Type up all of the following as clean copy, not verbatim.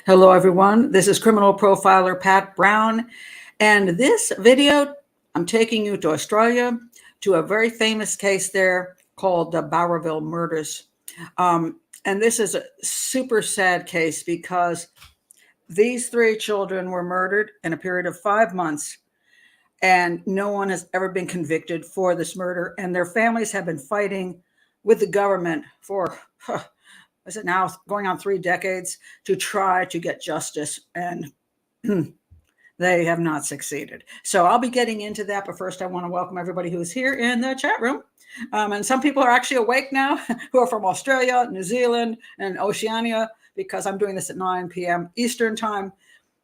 Hello, everyone. This is criminal profiler Pat Brown. And this video, I'm taking you to Australia to a very famous case there called the Bowraville Murders. And this is a super sad case because these three children were murdered in a period of 5 months, and no one has ever been convicted for this murder. And their families have been fighting with the government for is it now going on 3 decades to try to get justice, and they have not succeeded. So I'll be getting into that, but first I want to welcome everybody who's here in the chat room. And some people are actually awake now who are from Australia, New Zealand, and Oceania, because I'm doing this at 9 p.m. Eastern time.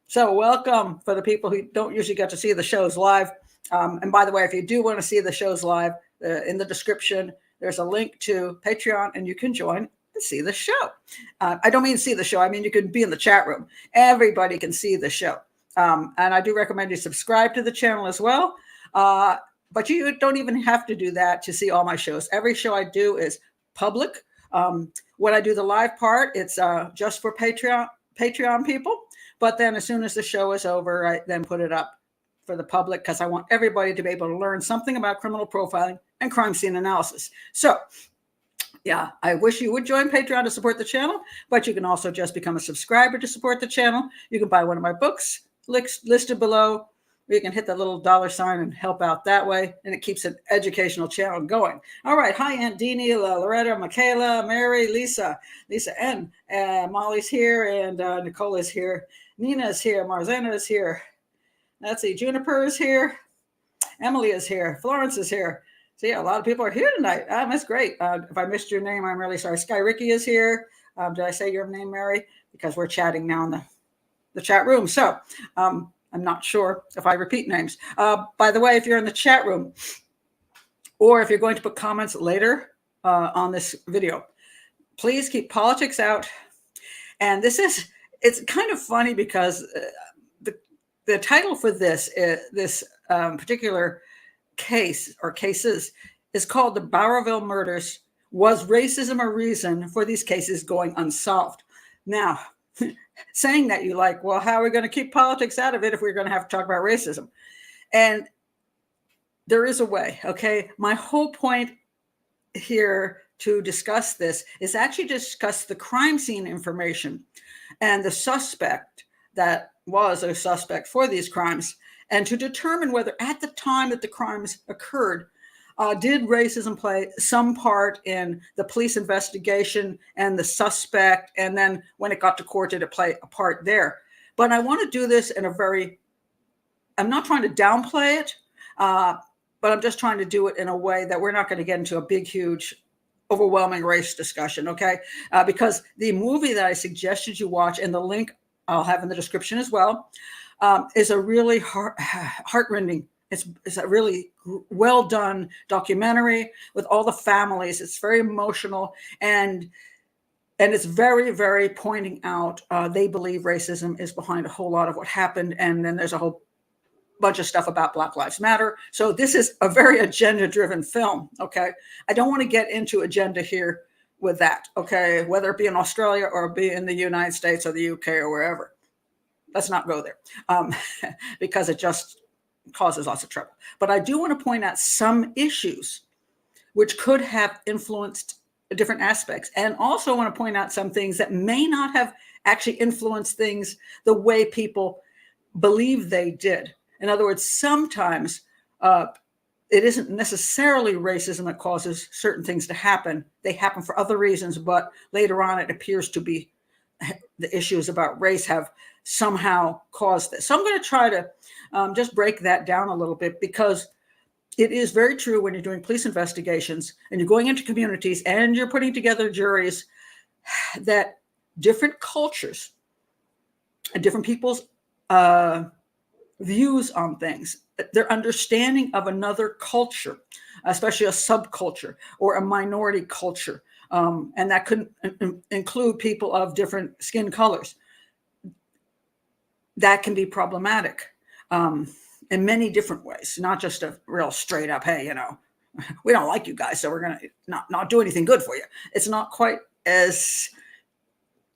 So welcome for the people who don't usually get to see the shows live. And by the way, if you do want to see the shows live, in the description, there's a link to Patreon, and you can join and see the show. I don't mean see the show. I mean, you can be in the chat room. Everybody can see the show. And I do recommend you subscribe to the channel as well. But you don't even have to do that to see all my shows. Every show I do is public. When I do the live part, it's just for Patreon people. But then as soon as the show is over, I then put it up for the public because I want everybody to be able to learn something about criminal profiling and crime scene analysis. So yeah, I wish you would join Patreon to support the channel, but you can also just become a subscriber to support the channel. You can buy one of my books listed below, or you can hit the little $sign and help out that way, and it keeps an educational channel going. All right. Hi, Aunt Deanie, Loretta, Michaela, Mary, Lisa N. Molly's here, and Nicole is here. Nina is here. Marzena is here. Let's see. Juniper is here. Emily is here. Florence is here. So yeah, a lot of people are here tonight. That's great. If I missed your name, I'm really sorry. Sky Ricky is here. Did I say your name, Mary? Because we're chatting now in the chat room. So I'm not sure if I repeat names. By the way, if you're in the chat room, or if you're going to put comments later on this video, please keep politics out. And it's kind of funny because the title for this particular case or cases is called the Bowraville Murders. Was racism a reason for these cases going unsolved? Now, saying that, you like, well, how are we going to keep politics out of it if we're going to have to talk about racism? And there is a way, okay? My whole point here to discuss this is actually discuss the crime scene information and the suspect that was a suspect for these crimes, and to determine whether at the time that the crimes occurred, did racism play some part in the police investigation and the suspect, and then when it got to court, did it play a part there? But I want to do this in I'm not trying to downplay it, but I'm just trying to do it in a way that we're not going to get into a big, huge, overwhelming race discussion, okay? Because the movie that I suggested you watch, and the link I'll have in the description as well, is a really heartrending. It's a really well done documentary with all the families. It's very emotional, and it's very, very pointing out they believe racism is behind a whole lot of what happened. And then there's a whole bunch of stuff about Black Lives Matter. So this is a very agenda-driven film. Okay, I don't want to get into agenda here with that. Okay, whether it be in Australia or be in the United States or the UK or wherever. Let's not go there because it just causes lots of trouble. But I do want to point out some issues which could have influenced different aspects, and also want to point out some things that may not have actually influenced things the way people believe they did. In other words, sometimes it isn't necessarily racism that causes certain things to happen. They happen for other reasons, but later on it appears to be the issues about race have somehow caused this. So I'm going to try to just break that down a little bit, because it is very true when you're doing police investigations and you're going into communities and you're putting together juries, that different cultures and different people's views on things, their understanding of another culture, especially a subculture or a minority culture, and that could include people of different skin colors, that can be problematic in many different ways, not just a real straight up, hey, we don't like you guys, so we're going to not do anything good for you. It's not quite as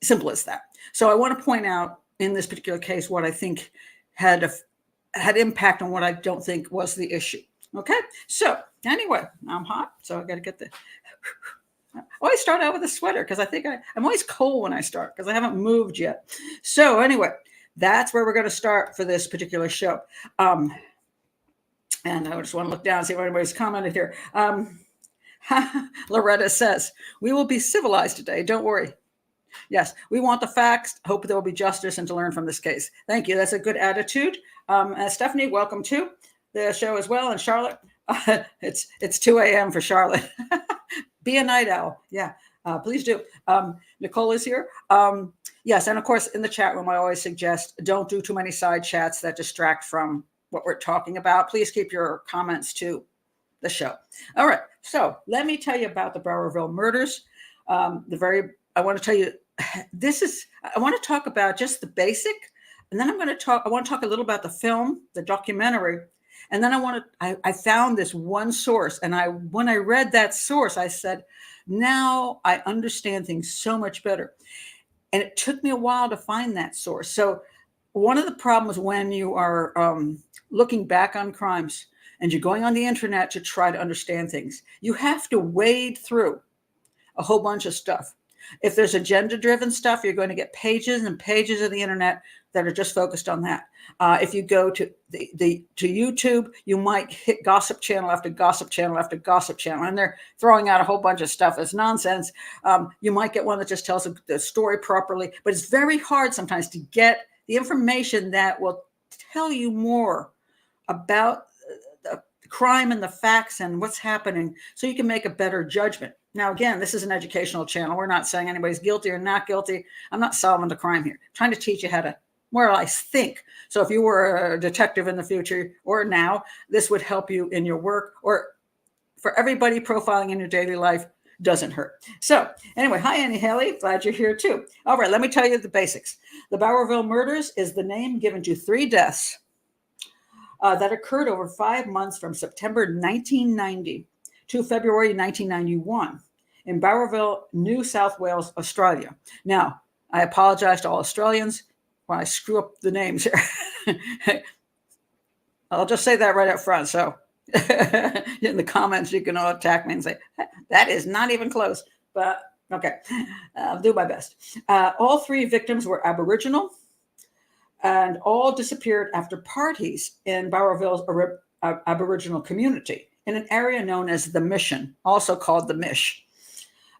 simple as that. So I want to point out in this particular case what I think had impact on what I don't think was the issue. Okay, so anyway, I'm hot, so I got to get the. I always start out with a sweater because I think I'm always cold when I start because I haven't moved yet. So anyway, that's where we're going to start for this particular show. And I just want to look down and see if anybody's commented here. Loretta says, we will be civilized today. Don't worry. Yes, we want the facts. Hope there will be justice and to learn from this case. Thank you. That's a good attitude. Stephanie, welcome to the show as well. And Charlotte, it's 2 a.m. for Charlotte. Be a night owl. Yeah, please do. Nicole is here. Yes, and of course, in the chat room, I always suggest don't do too many side chats that distract from what we're talking about. Please keep your comments to the show. All right, so let me tell you about the Bowraville Murders. I want to tell you, I want to talk about just the basic, and then I want to talk a little about the film, the documentary, and then I found this one source, and when I read that source, I said, now I understand things so much better. And it took me a while to find that source. So one of the problems when you are looking back on crimes and you're going on the internet to try to understand things, you have to wade through a whole bunch of stuff. If there's agenda-driven stuff, you're going to get pages and pages of the internet that are just focused on that. If you go to to YouTube, you might hit gossip channel after gossip channel after gossip channel, and they're throwing out a whole bunch of stuff that's nonsense. You might get one that just tells the story properly, but it's very hard sometimes to get the information that will tell you more about the crime and the facts and what's happening so you can make a better judgment. Now, again, this is an educational channel. We're not saying anybody's guilty or not guilty. I'm not solving the crime here. I'm trying to teach you how to more or less think. So if you were a detective in the future or now, this would help you in your work, or for everybody, profiling in your daily life doesn't hurt. So anyway, hi, Annie Haley. Glad you're here too. All right, let me tell you the basics. The Bowraville Murders is the name given to 3 deaths that occurred over 5 months from September 1990 to February 1991 in Bowraville, New South Wales, Australia. Now, I apologize to all Australians when I screw up the names here. I'll just say that right up front. So in the comments, you can all attack me and say, that is not even close. But okay, I'll do my best. All 3 victims were Aboriginal and all disappeared after parties in Bowraville's Aboriginal community in an area known as the Mission, also called the Mish.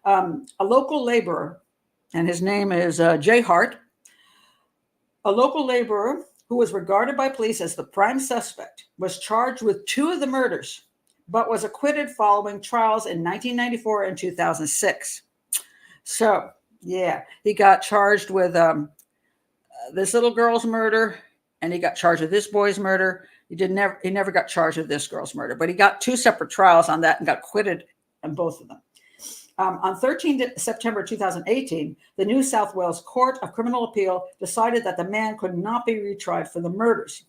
A local laborer, and his name is Jay Hart, a local laborer who was regarded by police as the prime suspect, was charged with 2 of the murders, but was acquitted following trials in 1994 and 2006. So, yeah, he got charged with this little girl's murder, and he got charged with this boy's murder. He never got charged with this girl's murder, but he got 2 separate trials on that and got acquitted on both of them. On 13 September 2018, the New South Wales Court of Criminal Appeal decided that the man could not be retried for the murders.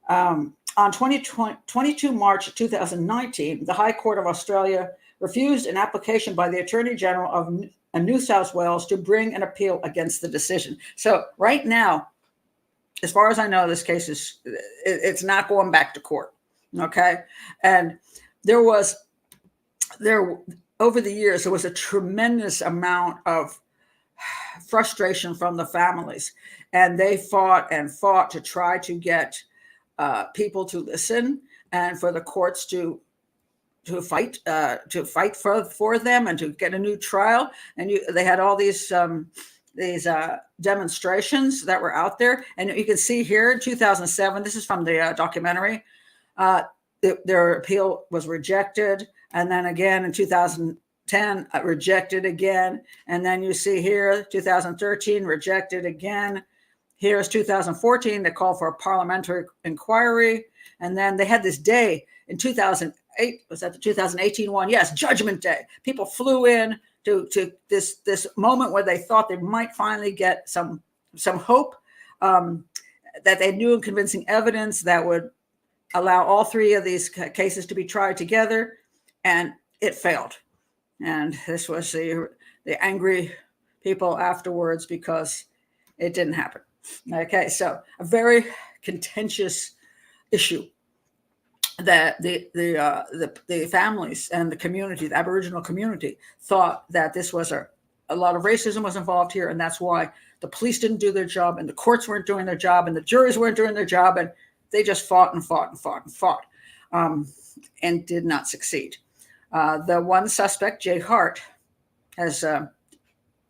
On 22 March 2019, the High Court of Australia refused an application by the Attorney General of New South Wales to bring an appeal against the decision. So right now, as far as I know, this case it's not going back to court. Okay. And over the years, there was a tremendous amount of frustration from the families, and they fought and fought to try to get people to listen and for the courts to fight for them and to get a new trial. And they had all these demonstrations that were out there, and you can see here in 2007. This is from the documentary. Their appeal was rejected. And then again in 2010, rejected again. And then you see here, 2013, rejected again. Here's 2014, they called for a parliamentary inquiry. And then they had this day in 2008, was that the 2018 one? Yes, Judgment Day. People flew in to this moment where they thought they might finally get some hope, that they knew convincing evidence that would allow all 3 of these cases to be tried together. And it failed. And this was the angry people afterwards because It didn't happen. Okay, so a very contentious issue that the families and the community, the Aboriginal community, thought that this was a lot of racism was involved here, and that's why the police didn't do their job, and the courts weren't doing their job, and the juries weren't doing their job, and they just fought and fought and fought and fought, and did not succeed. The one suspect, Jay Hart, has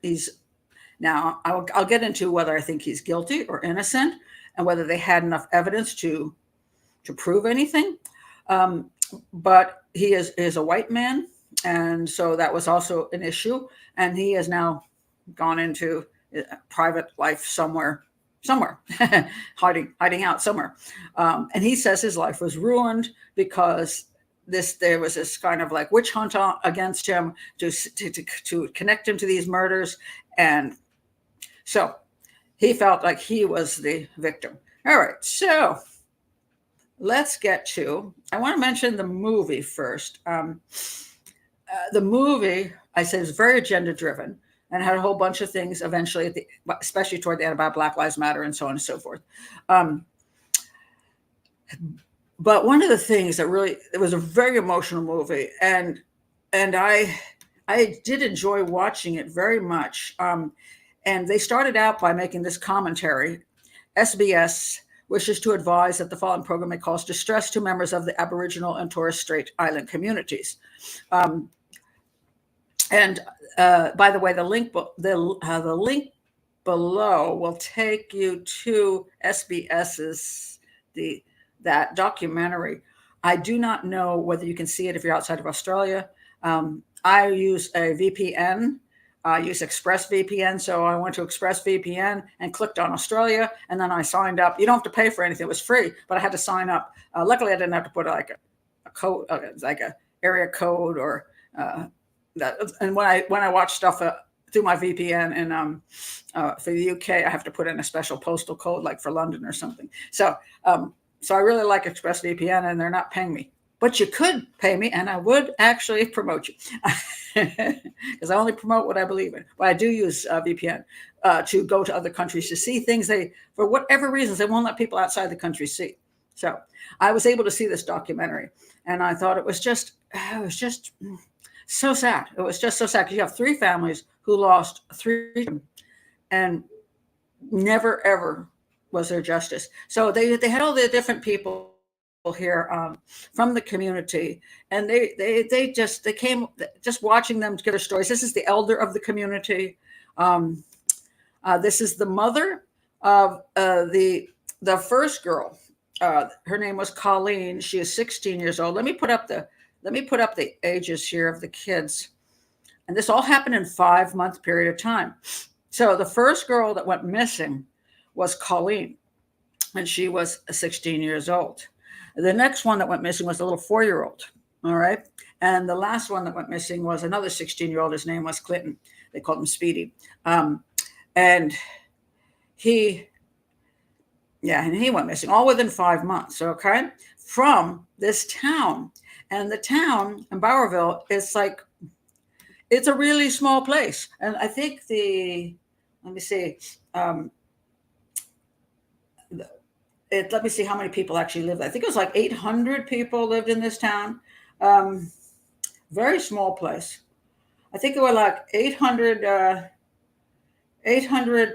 he's now I'll get into whether I think he's guilty or innocent, and whether they had enough evidence to prove anything. But he is a white man, and so that was also an issue. And he has now gone into private life somewhere, hiding out somewhere. And he says his life was ruined because there was this kind of like witch hunt against him to connect him to these murders, and so he felt like he was the victim. All right, so let's get to, I want to mention the movie first. The movie, I said, is very agenda driven and had a whole bunch of things eventually, especially toward the end about Black Lives Matter and so on and so forth. But one of the things that really, it was a very emotional movie, and I did enjoy watching it very much. And they started out by making this commentary. SBS wishes to advise that the following program may cause distress to members of the Aboriginal and Torres Strait Island communities. And by the way, the link below will take you to SBS's that documentary. I do not know whether you can see it if you're outside of Australia. I use a VPN. I use ExpressVPN, so I went to ExpressVPN and clicked on Australia, and then I signed up. You don't have to pay for anything; it was free, but I had to sign up. Luckily, I didn't have to put like a code, like a area code, or that. And when I watch stuff through my VPN, and for the UK, I have to put in a special postal code, like for London or something. So I really like ExpressVPN, and they're not paying me. But you could pay me, and I would actually promote you, because I only promote what I believe in. But I do use VPN to go to other countries to see things for whatever reasons, they won't let people outside the country see. So I was able to see this documentary, and I thought it was just so sad. It was just so sad, because you have three families who lost three, and never ever was there justice. So they had all the different people here from the community, and they came just watching them give their stories. This is the elder of the community. This is the mother of the first girl. Her name was Colleen. She is 16 years old. Let me put up the ages here of the kids, and this all happened in 5-month period of time. So the first girl that went missing was Colleen, and she was 16 years old. The next one that went missing was a little 4-year-old. All right. And the last one that went missing was another 16-year-old. His name was Clinton. They called him Speedy. And he went missing all within 5 months. Okay. From this town. And the town in Bowraville is it's a really small place. And I think let me see. Let me see how many people actually lived. I think it was like 800 people lived in this town. Very small place. I think there were like 800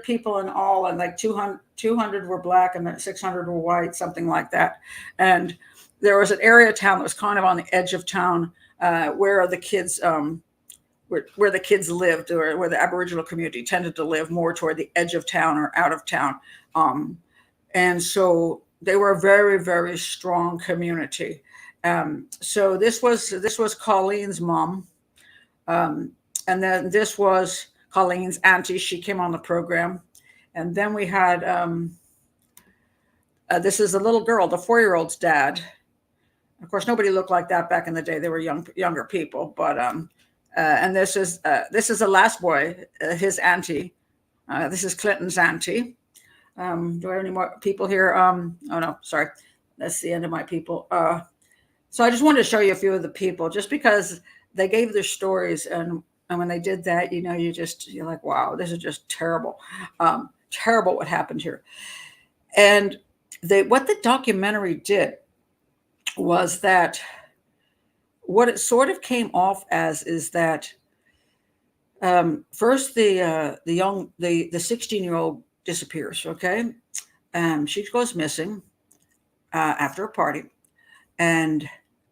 people in all, and like 200 were black and then 600 were white, something like that. And there was an area of town that was kind of on the edge of town, where the kids where the kids lived, or where the Aboriginal community tended to live, more toward the edge of town or out of town. And so they were a very, very strong community. So this was Colleen's mom. And then this was Colleen's auntie. She came on the program. And then we had, this is the little girl, the 4-year-old's dad. Of course, nobody looked like that back in the day. They were younger people. But and this is the last boy, his auntie. This is Clinton's auntie. Do I have any more people here? Oh no, sorry. That's the end of my people. So I just wanted to show you a few of the people, just because they gave their stories, and when they did that, you're like, wow, this is just terrible. terrible what happened here. And what the documentary did was that what it sort of came off as is that first the 16-year-old disappears. Okay, she goes missing after a party, and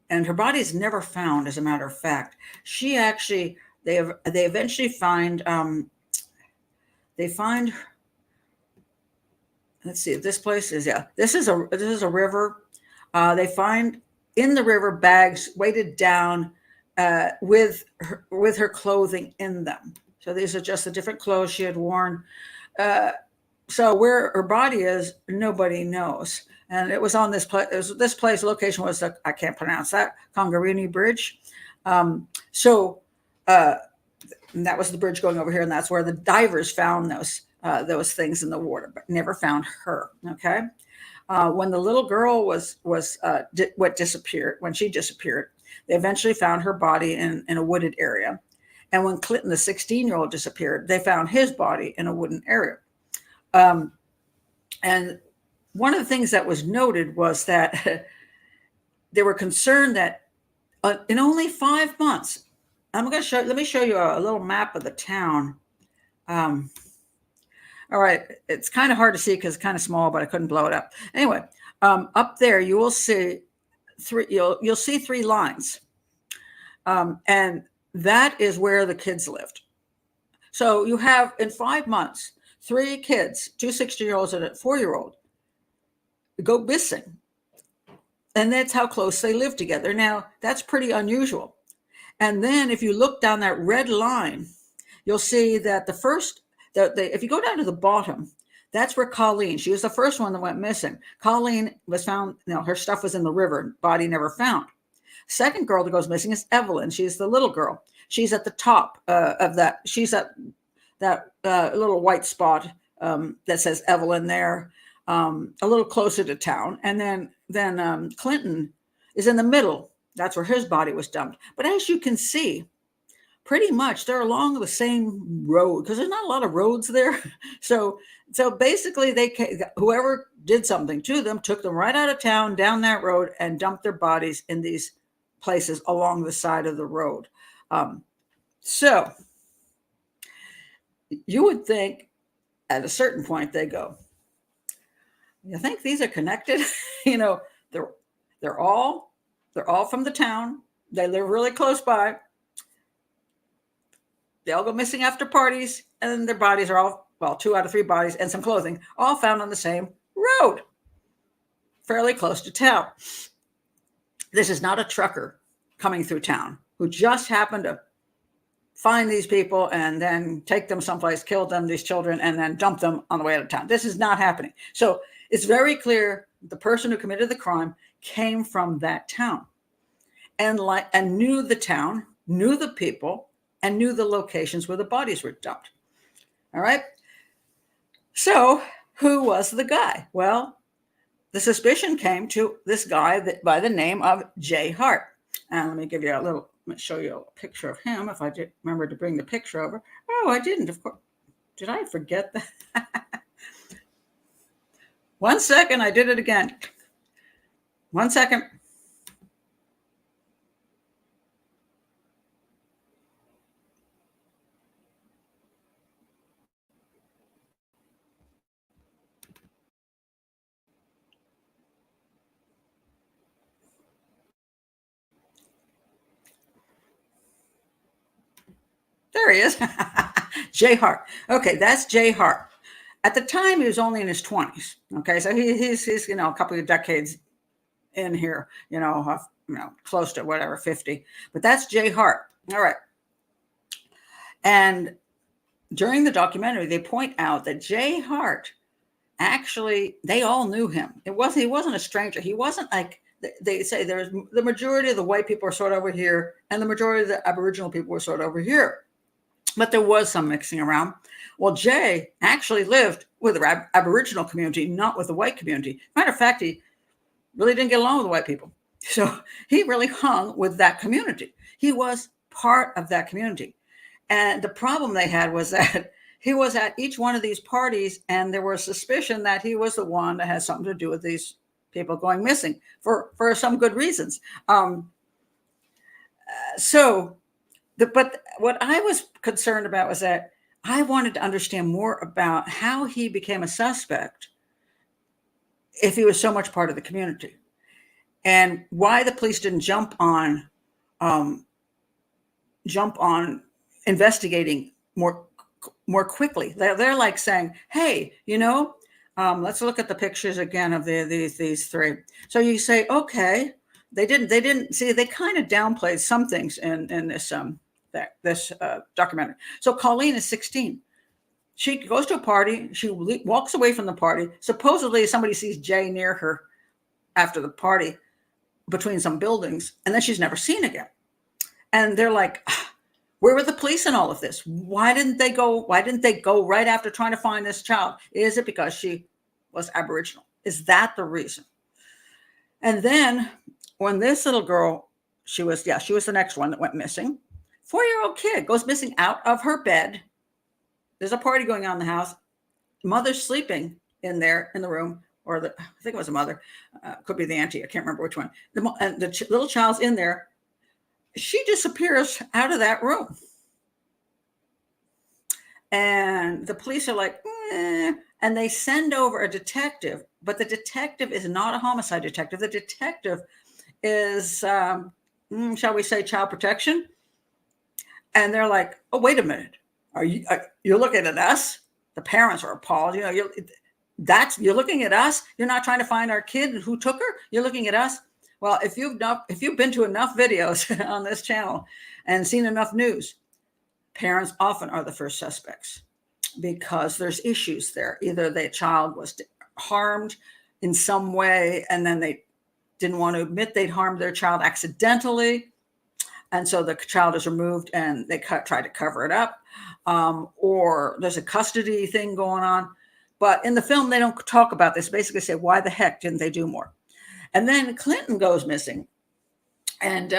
her body is never found. As a matter of fact, she actually they eventually find they find. Let's see. This place is This is a river. They find in the river bags weighted down with her clothing in them. So these are just the different clothes she had worn. So where her body is, nobody knows. And it was on this place. This place location was I can't pronounce that, Congarini Bridge. So that was the bridge going over here, and that's where the divers found those things in the water, but never found her. Okay. When the little girl disappeared, when she disappeared, they eventually found her body in a wooded area. And when Clinton, the 16-year-old, disappeared, they found his body in a wooded area. And one of the things that was noted was that they were concerned that in only 5 months, let me show you a little map of the town. All right, it's kind of hard to see because it's kind of small, but I couldn't blow it up. Anyway, up there you will see you'll see 3 lines, and that is where the kids lived. So you have in 5 months 3 kids, 2 16-year-olds and a 4-year-old, go missing, and that's how close they live together. Now that's pretty unusual. And then if you look down that red line, you'll see that if you go down to the bottom, that's where Colleen, she was the first one that went missing. Colleen was found, her stuff was in the river, body never found. Second girl that goes missing is Evelyn. She's the little girl. She's at the top of that. She's at that little white spot that says Evelyn there, a little closer to town. And then Clinton is in the middle. That's where his body was dumped. But as you can see, pretty much they're along the same road because there's not a lot of roads there. So basically whoever did something to them took them right out of town down that road and dumped their bodies in these places along the side of the road. So you would think at a certain point they go, you think these are connected? They're all from the town. They live really close by. They all go missing after parties, and their bodies are all, 2 out of 3 bodies and some clothing, all found on the same road, fairly close to town. This is not a trucker coming through town who just happened to find these people and then take them someplace, kill them, these children, and then dump them on the way out of town. This is not happening. So it's very clear the person who committed the crime came from that town and knew the town, knew the people, and knew the locations where the bodies were dumped. All right. So who was the guy? Well, the suspicion came to this guy by the name of Jay Hart. And let me show you a picture of him if I did remember to bring the picture over. Oh, I didn't, of course. Did I forget that? 1 second, I did it again. 1 second. There he is. Jay Hart. Okay, that's Jay Hart. At the time, he was only in his 20s. Okay, so he's a couple of decades in here, close to whatever, 50. But that's Jay Hart. All right. And during the documentary, they point out that Jay Hart, actually, they all knew him. He wasn't a stranger. He wasn't like, they say there's the majority of the white people are sort of over here, and the majority of the Aboriginal people were sort of over here. But there was some mixing around. Well, Jay actually lived with the Aboriginal community, not with the white community. Matter of fact, he really didn't get along with the white people. So he really hung with that community. He was part of that community. And the problem they had was that he was at each one of these parties, and there was suspicion that he was the one that had something to do with these people going missing for some good reasons. But what I was concerned about was that I wanted to understand more about how he became a suspect if he was so much part of the community, and why the police didn't jump on investigating more quickly. They're like saying, "Hey, let's look at the pictures again of these three." So you say, "Okay." They didn't see. They kind of downplayed some things in this documentary. So Colleen is 16. She goes to a party. She walks away from the party. Supposedly, somebody sees Jay near her after the party, between some buildings, and then she's never seen again. And they're like, where were the police in all of this? Why didn't they go right after trying to find this child? Is it because she was Aboriginal? Is that the reason? And then when this little girl, she was the next one that went missing. 4-year-old kid goes missing out of her bed. There's a party going on in the house. Mother's sleeping in there in the room, or I think it was a mother, could be the auntie. I can't remember which one. The little child's in there. She disappears out of that room. And the police are like, and they send over a detective, but the detective is not a homicide detective. The detective is, shall we say, child protection. And they're like, oh, wait a minute. You're looking at us? The parents are appalled. You're looking at us. You're not trying to find our kid who took her. You're looking at us. Well, if you've been to enough videos on this channel and seen enough news, parents often are the first suspects because there's issues there. Either the child was harmed in some way, and then they didn't want to admit they'd harmed their child accidentally. And so the child is removed and they try to cover it up. Or there's a custody thing going on. But in the film, they don't talk about this. Basically say, why the heck didn't they do more? And then Clinton goes missing. And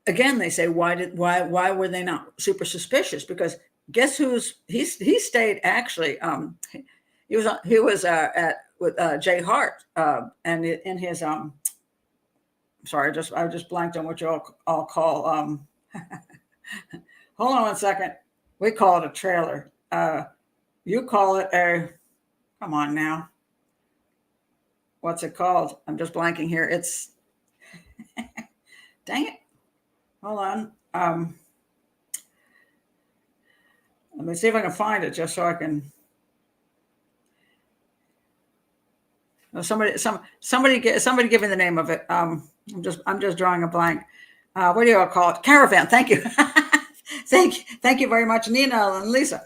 again, they say, why were they not super suspicious? Because guess he stayed actually, he was with Jay Hart, and in his, sorry, I just blanked on what you all call, hold on one second. We call it a trailer. You call it come on now. What's it called? I'm just blanking here. It's, dang it. Hold on. Let me see if I can find it just so I can. Somebody give me the name of it. I'm just drawing a blank. What do you all call it? Caravan. Thank you. Thank you very much, Nina and Lisa.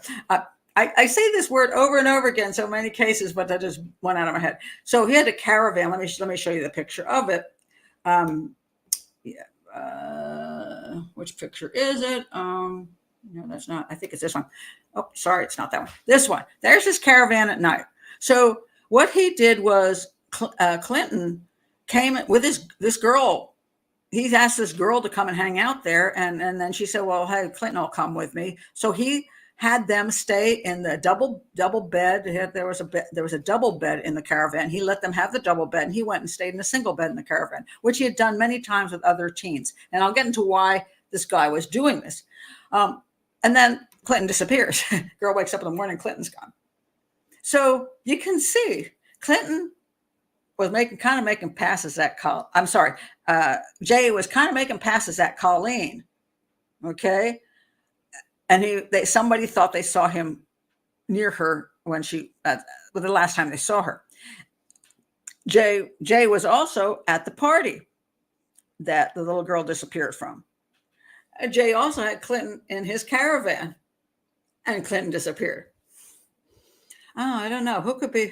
I say this word over and over again, so many cases, but that just went out of my head. So he had a caravan. Let me show you the picture of it. Which picture is it? No, that's not. I think it's this one. Oh, sorry, it's not that one. This one. There's his caravan at night. So what he did was Clinton came with this girl. He asked this girl to come and hang out there, and then she said, "Well, hey, Clinton will come with me." So he had them stay in the double bed. There was a double bed in the caravan. He let them have the double bed, and he went and stayed in a single bed in the caravan, which he had done many times with other teens. And I'll get into why this guy was doing this. And then Clinton disappears. Girl wakes up in the morning, Clinton's gone. So you can see Clinton was making passes at Jay was kind of making passes at Colleen. Okay. And somebody thought they saw him near her when the last time they saw her. Jay was also at the party that the little girl disappeared from. And Jay also had Clinton in his caravan, and Clinton disappeared. Oh, I don't know. Who could be?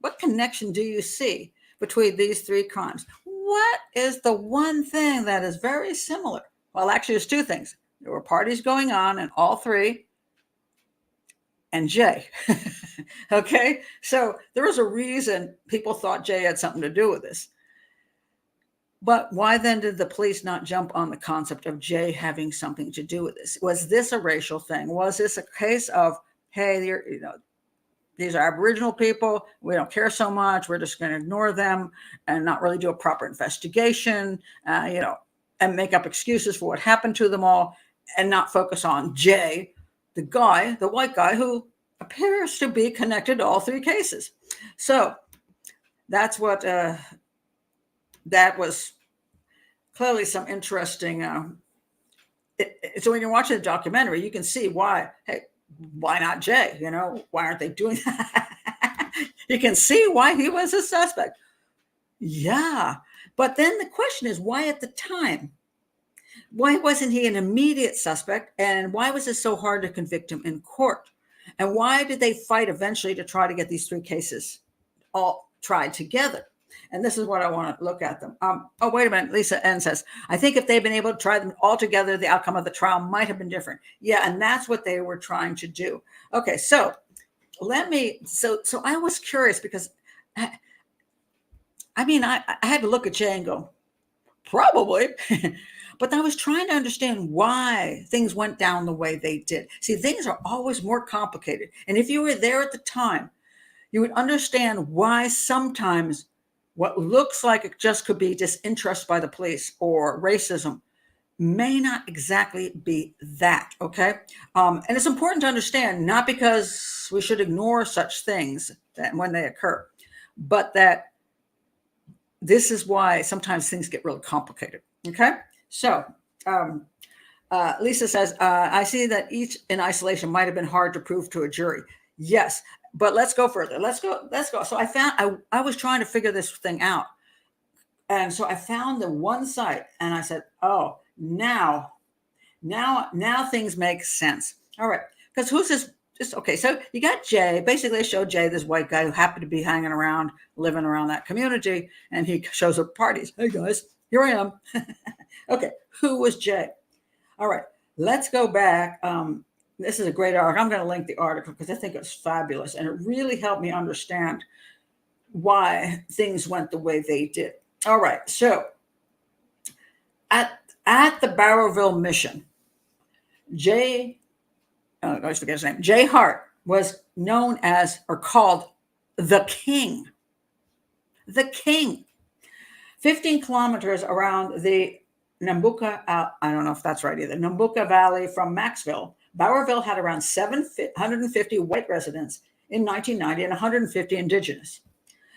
What connection do you see between these three crimes? What is the one thing that is very similar? Well, actually, there's two things. There were parties going on in all three, and Jay. Okay, so there was a reason people thought Jay had something to do with this. But why then did the police not jump on the concept of Jay having something to do with this? Was this a racial thing? Was this a case of, hey, these are Aboriginal people. We don't care so much. We're just going to ignore them and not really do a proper investigation, and make up excuses for what happened to them all and not focus on Jay, the white guy who appears to be connected to all three cases. So that's what that was clearly some interesting. So when you're watching the documentary, you can see why. Hey, why not Jay? Why aren't they doing that? You can see why he was a suspect. Yeah. But then the question is, why at the time? Why wasn't he an immediate suspect? And why was it so hard to convict him in court? And why did they fight eventually to try to get these three cases all tried together? And this is what I want to look at them. Oh, wait a minute. Lisa N says, I think if they'd been able to try them all together, the outcome of the trial might have been different. Yeah, and that's what they were trying to do. Okay, so so I was curious because, I had to look at Jay and go, probably. But I was trying to understand why things went down the way they did. See, things are always more complicated. And if you were there at the time, you would understand why sometimes what looks like it just could be disinterest by the police or racism may not exactly be that, okay? And it's important to understand, not because we should ignore such things that when they occur, but that this is why sometimes things get really complicated, okay? So Lisa says, I see that each in isolation might have been hard to prove to a jury. Yes, but let's go further. Let's go. So I was trying to figure this thing out. And so I found the one site and I said, oh, now things make sense. All right. Because who's this? Okay. So you got Jay. Basically, they showed Jay, this white guy who happened to be hanging around, living around that community. And he shows up at parties. Hey, guys, here I am. Okay. Who was Jay? All right. Let's go back. This is a great article. I'm going to link the article because I think it's fabulous. And it really helped me understand why things went the way they did. All right. So at the Bowraville mission, Jay Hart was known as, or called, the King. The King. 15 kilometers around the Nambucca, I don't know if that's right either, Nambucca Valley from Maxville, Bowraville had around 750 white residents in 1990 and 150 indigenous.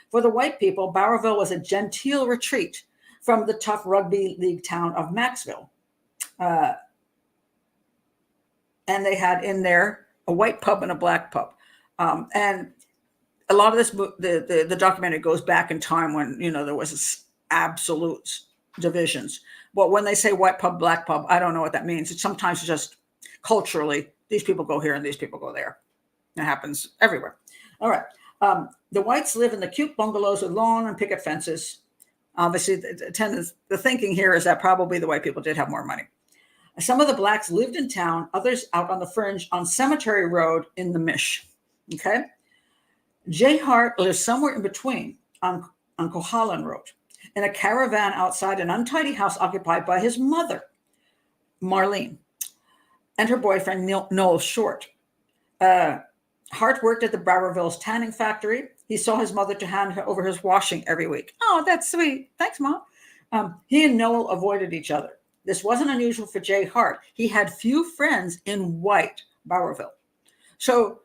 For the white people, Bowraville was a genteel retreat from the tough rugby league town of Maxville. And they had in there a white pub and a black pub. And a lot of this, the documentary goes back in time when, there was absolute divisions. But when they say white pub, black pub, I don't know what that means. It's sometimes just culturally, these people go here and these people go there. It happens everywhere. All right. The whites live in the cute bungalows with lawn and picket fences. Obviously, the thinking here is that probably the white people did have more money. Some of the blacks lived in town, others out on the fringe on Cemetery Road in the Mish. Okay. Jay Hart lives somewhere in between on Cohalan Road in a caravan outside an untidy house occupied by his mother, Marlene, and her boyfriend, Noel Short. Hart worked at the Bowraville's tanning factory. He saw his mother to hand over his washing every week. Oh, that's sweet. Thanks, Mom. He and Noel avoided each other. This wasn't unusual for Jay Hart. He had few friends in white Bowraville. So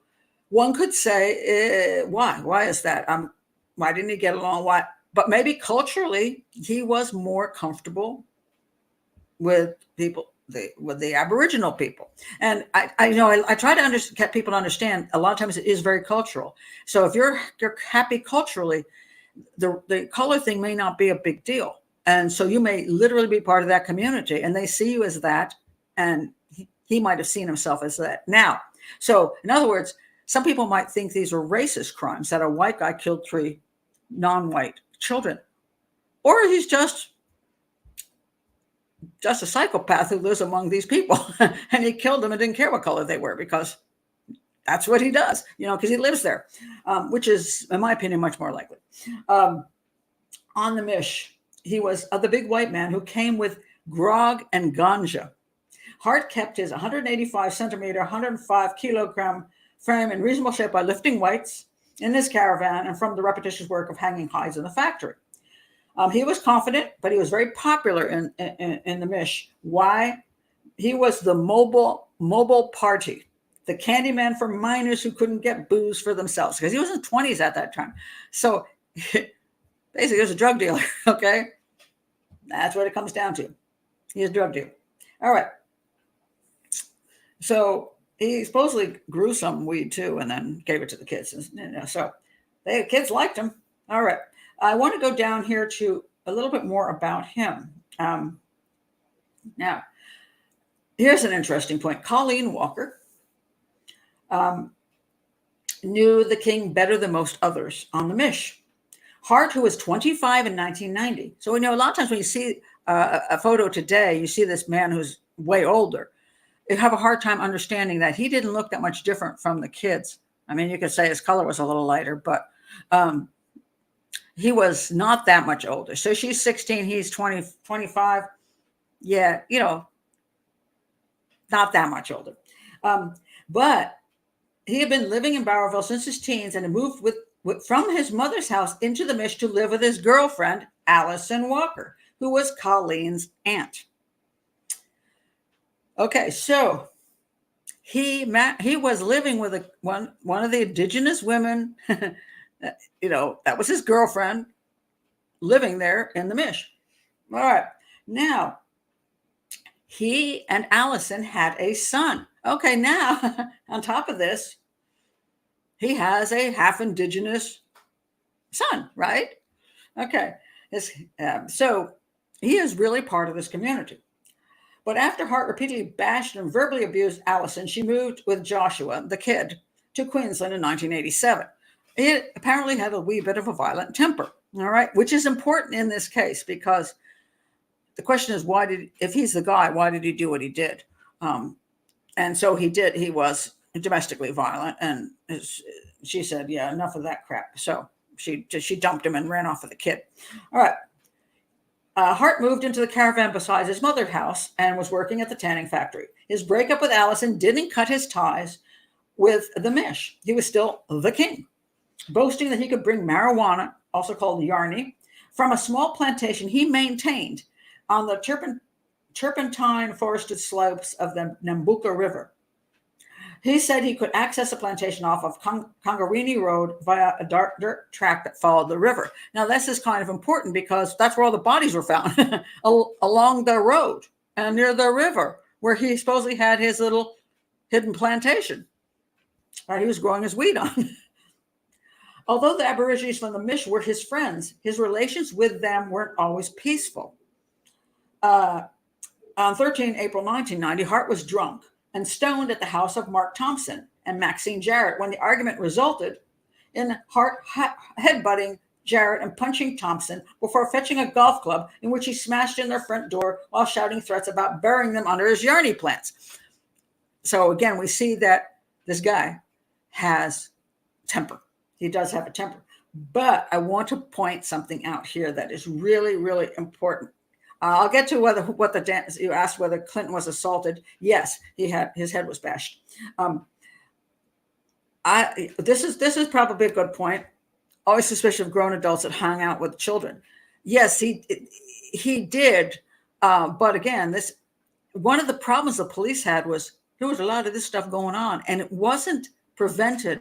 one could say, why? Why is that? Why didn't he get along? Why? But maybe culturally, he was more comfortable with people, with the Aboriginal people. And I try to get people to understand, a lot of times it is very cultural. So if you're happy culturally, the color thing may not be a big deal. And so you may literally be part of that community and they see you as that. And he might have seen himself as that now. So in other words, some people might think these are racist crimes, that a white guy killed 3 non-white children, or he's just a psychopath who lives among these people and he killed them and didn't care what color they were because that's what he does, because he lives there, which is, in my opinion, much more likely. On the Mish, He was the big white man who came with grog and ganja. Hart kept his 185 centimeter, 105 kilogram frame in reasonable shape by lifting weights in his caravan and from the repetitious work of hanging hides in the factory. He was confident, but he was very popular in the Mish. Why? He was the mobile party, the candyman for miners who couldn't get booze for themselves, because he was in 20s at that time. So basically, he was a drug dealer. Okay, that's what it comes down to. He's a drug dealer. All right. So he supposedly grew some weed too, and then gave it to the kids. So the kids liked him. All right. I want to go down here to a little bit more about him. Now, here's an interesting point. Colleen Walker knew the king better than most others on the Mish. Hart, who was 25 in 1990. So we know a lot of times when you see a photo today, you see this man who's way older. You have a hard time understanding that he didn't look that much different from the kids. I mean, you could say his color was a little lighter, but he was not that much older. So she's 16, he's 20, 25. Yeah, not that much older. But he had been living in Bowraville since his teens and had moved from his mother's house into the Mish to live with his girlfriend, Allison Walker, who was Colleen's aunt. Okay, so he was living with one of the indigenous women, that was his girlfriend, living there in the Mish. All right, now he and Allison had a son. Okay, now on top of this, he has a half indigenous son, right? Okay, so he is really part of this community. But after Hart repeatedly bashed and verbally abused Allison, she moved with Joshua, the kid, to Queensland in 1987. He apparently had a wee bit of a violent temper, all right, which is important in this case because the question is, if he's the guy, why did he do what he did? And so he did. He was domestically violent, and she said, yeah, enough of that crap. So she dumped him and ran off with the kid. All right. Hart moved into the caravan beside his mother's house and was working at the tanning factory. His breakup with Allison didn't cut his ties with the Mish. He was still the king, boasting that he could bring marijuana, also called yarny, from a small plantation he maintained on the turpentine forested slopes of the Nambucca River. He said he could access the plantation off of Congarini Road via a dirt track that followed the river. Now, this is kind of important because that's where all the bodies were found, along the road and near the river, where he supposedly had his little hidden plantation that he was growing his weed on. Although the Aborigines from the Mish were his friends, his relations with them weren't always peaceful. On 13 April 1990, Hart was drunk and stoned at the house of Mark Thompson and Maxine Jarrett when the argument resulted in Hart headbutting Jarrett and punching Thompson before fetching a golf club in which he smashed in their front door while shouting threats about burying them under his yarny plants. So again, we see that this guy has temper. He does have a temper. But I want to point something out here that is really, really important. I'll get to you asked whether Clinton was assaulted. Yes, his head was bashed. This is probably a good point. Always suspicious of grown adults that hung out with children. Yes, he did. But again, one of the problems the police had was there was a lot of this stuff going on, and it wasn't prevented.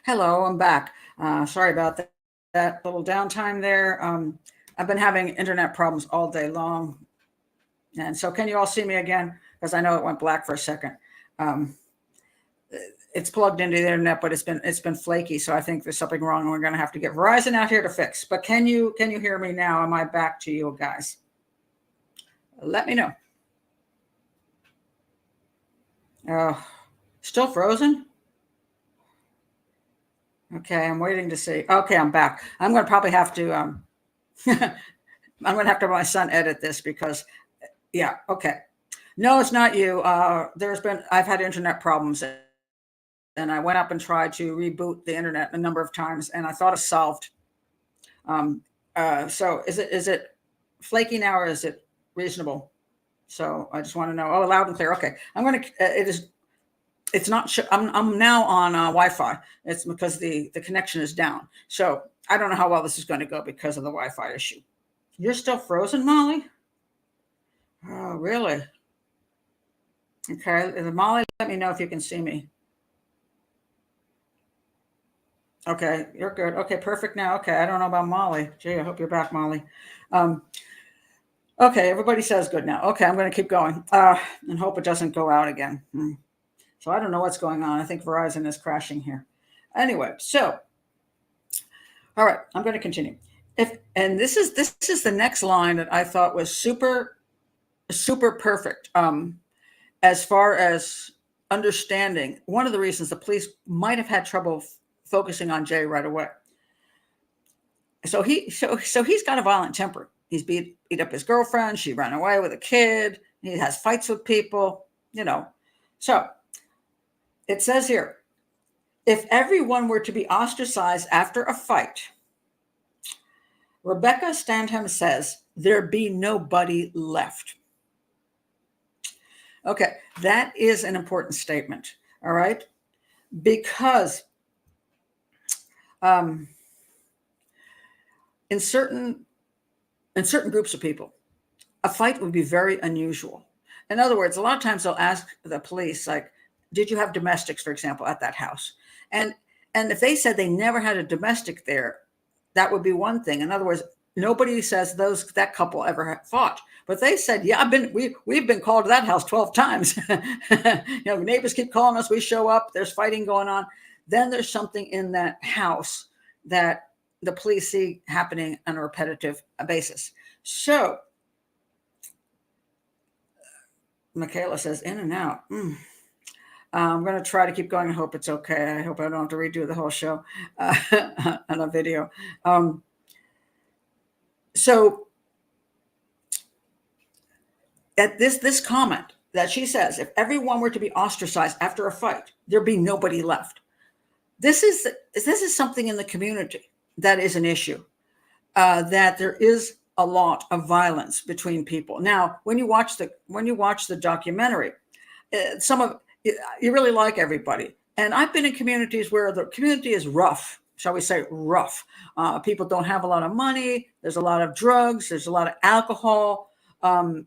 Hello, I'm back. Sorry about that little downtime there. I've been having internet problems all day long. And so can you all see me again? Because I know it went black for a second. It's plugged into the internet, but it's been flaky. So I think there's something wrong and we're going to have to get Verizon out here to fix. But can you hear me now? Am I back to you guys? Let me know. Still frozen? Okay, I'm waiting to see. Okay, I'm back. I'm going to probably have to, I'm going to have to have my son edit this because, yeah, okay. No, it's not you. I've had internet problems, and I went up and tried to reboot the internet a number of times, and I thought it solved. So is it flaky now, or is it reasonable? So I just want to know. Oh, loud and clear. Okay, I'm going to. It is. It's not. I'm now on Wi-Fi. It's because the connection is down. So I don't know how well this is going to go because of the Wi-Fi issue. You're still frozen, Molly? Oh, really? Okay, Molly, let me know if you can see me. Okay, you're good. Okay, perfect now. Okay, I don't know about Molly. Gee, I hope you're back, Molly. Okay, everybody says good now. Okay, I'm going to keep going and hope it doesn't go out again. So I don't know what's going on. I think Verizon is crashing here. Anyway, so all right, I'm going to continue. This is the next line that I thought was super perfect. As far as understanding, one of the reasons the police might have had trouble focusing on Jay right away. So he's got a violent temper. He's beat up his girlfriend. She ran away with a kid. He has fights with people, So it says here, if everyone were to be ostracized after a fight, Rebecca Standham says there'd be nobody left. Okay, that is an important statement, all right? Because in certain groups of people, a fight would be very unusual. In other words, a lot of times they'll ask the police, like, did you have domestics, for example, at that house? And if they said they never had a domestic there, that would be one thing. In other words, nobody says that couple ever fought. But they said, yeah, we've been called to that house 12 times. Neighbors keep calling us, we show up, there's fighting going on. Then there's something in that house that the police see happening on a repetitive basis. So Michaela says, in and out. I'm going to try to keep going. I hope it's okay. I hope I don't have to redo the whole show on a video. So at this comment that she says, if everyone were to be ostracized after a fight, there'd be nobody left. This is something in the community that is an issue, that there is a lot of violence between people. Now, when you watch the documentary, you really like everybody. And I've been in communities where the community is rough, shall we say rough. People don't have a lot of money. There's a lot of drugs. There's a lot of alcohol.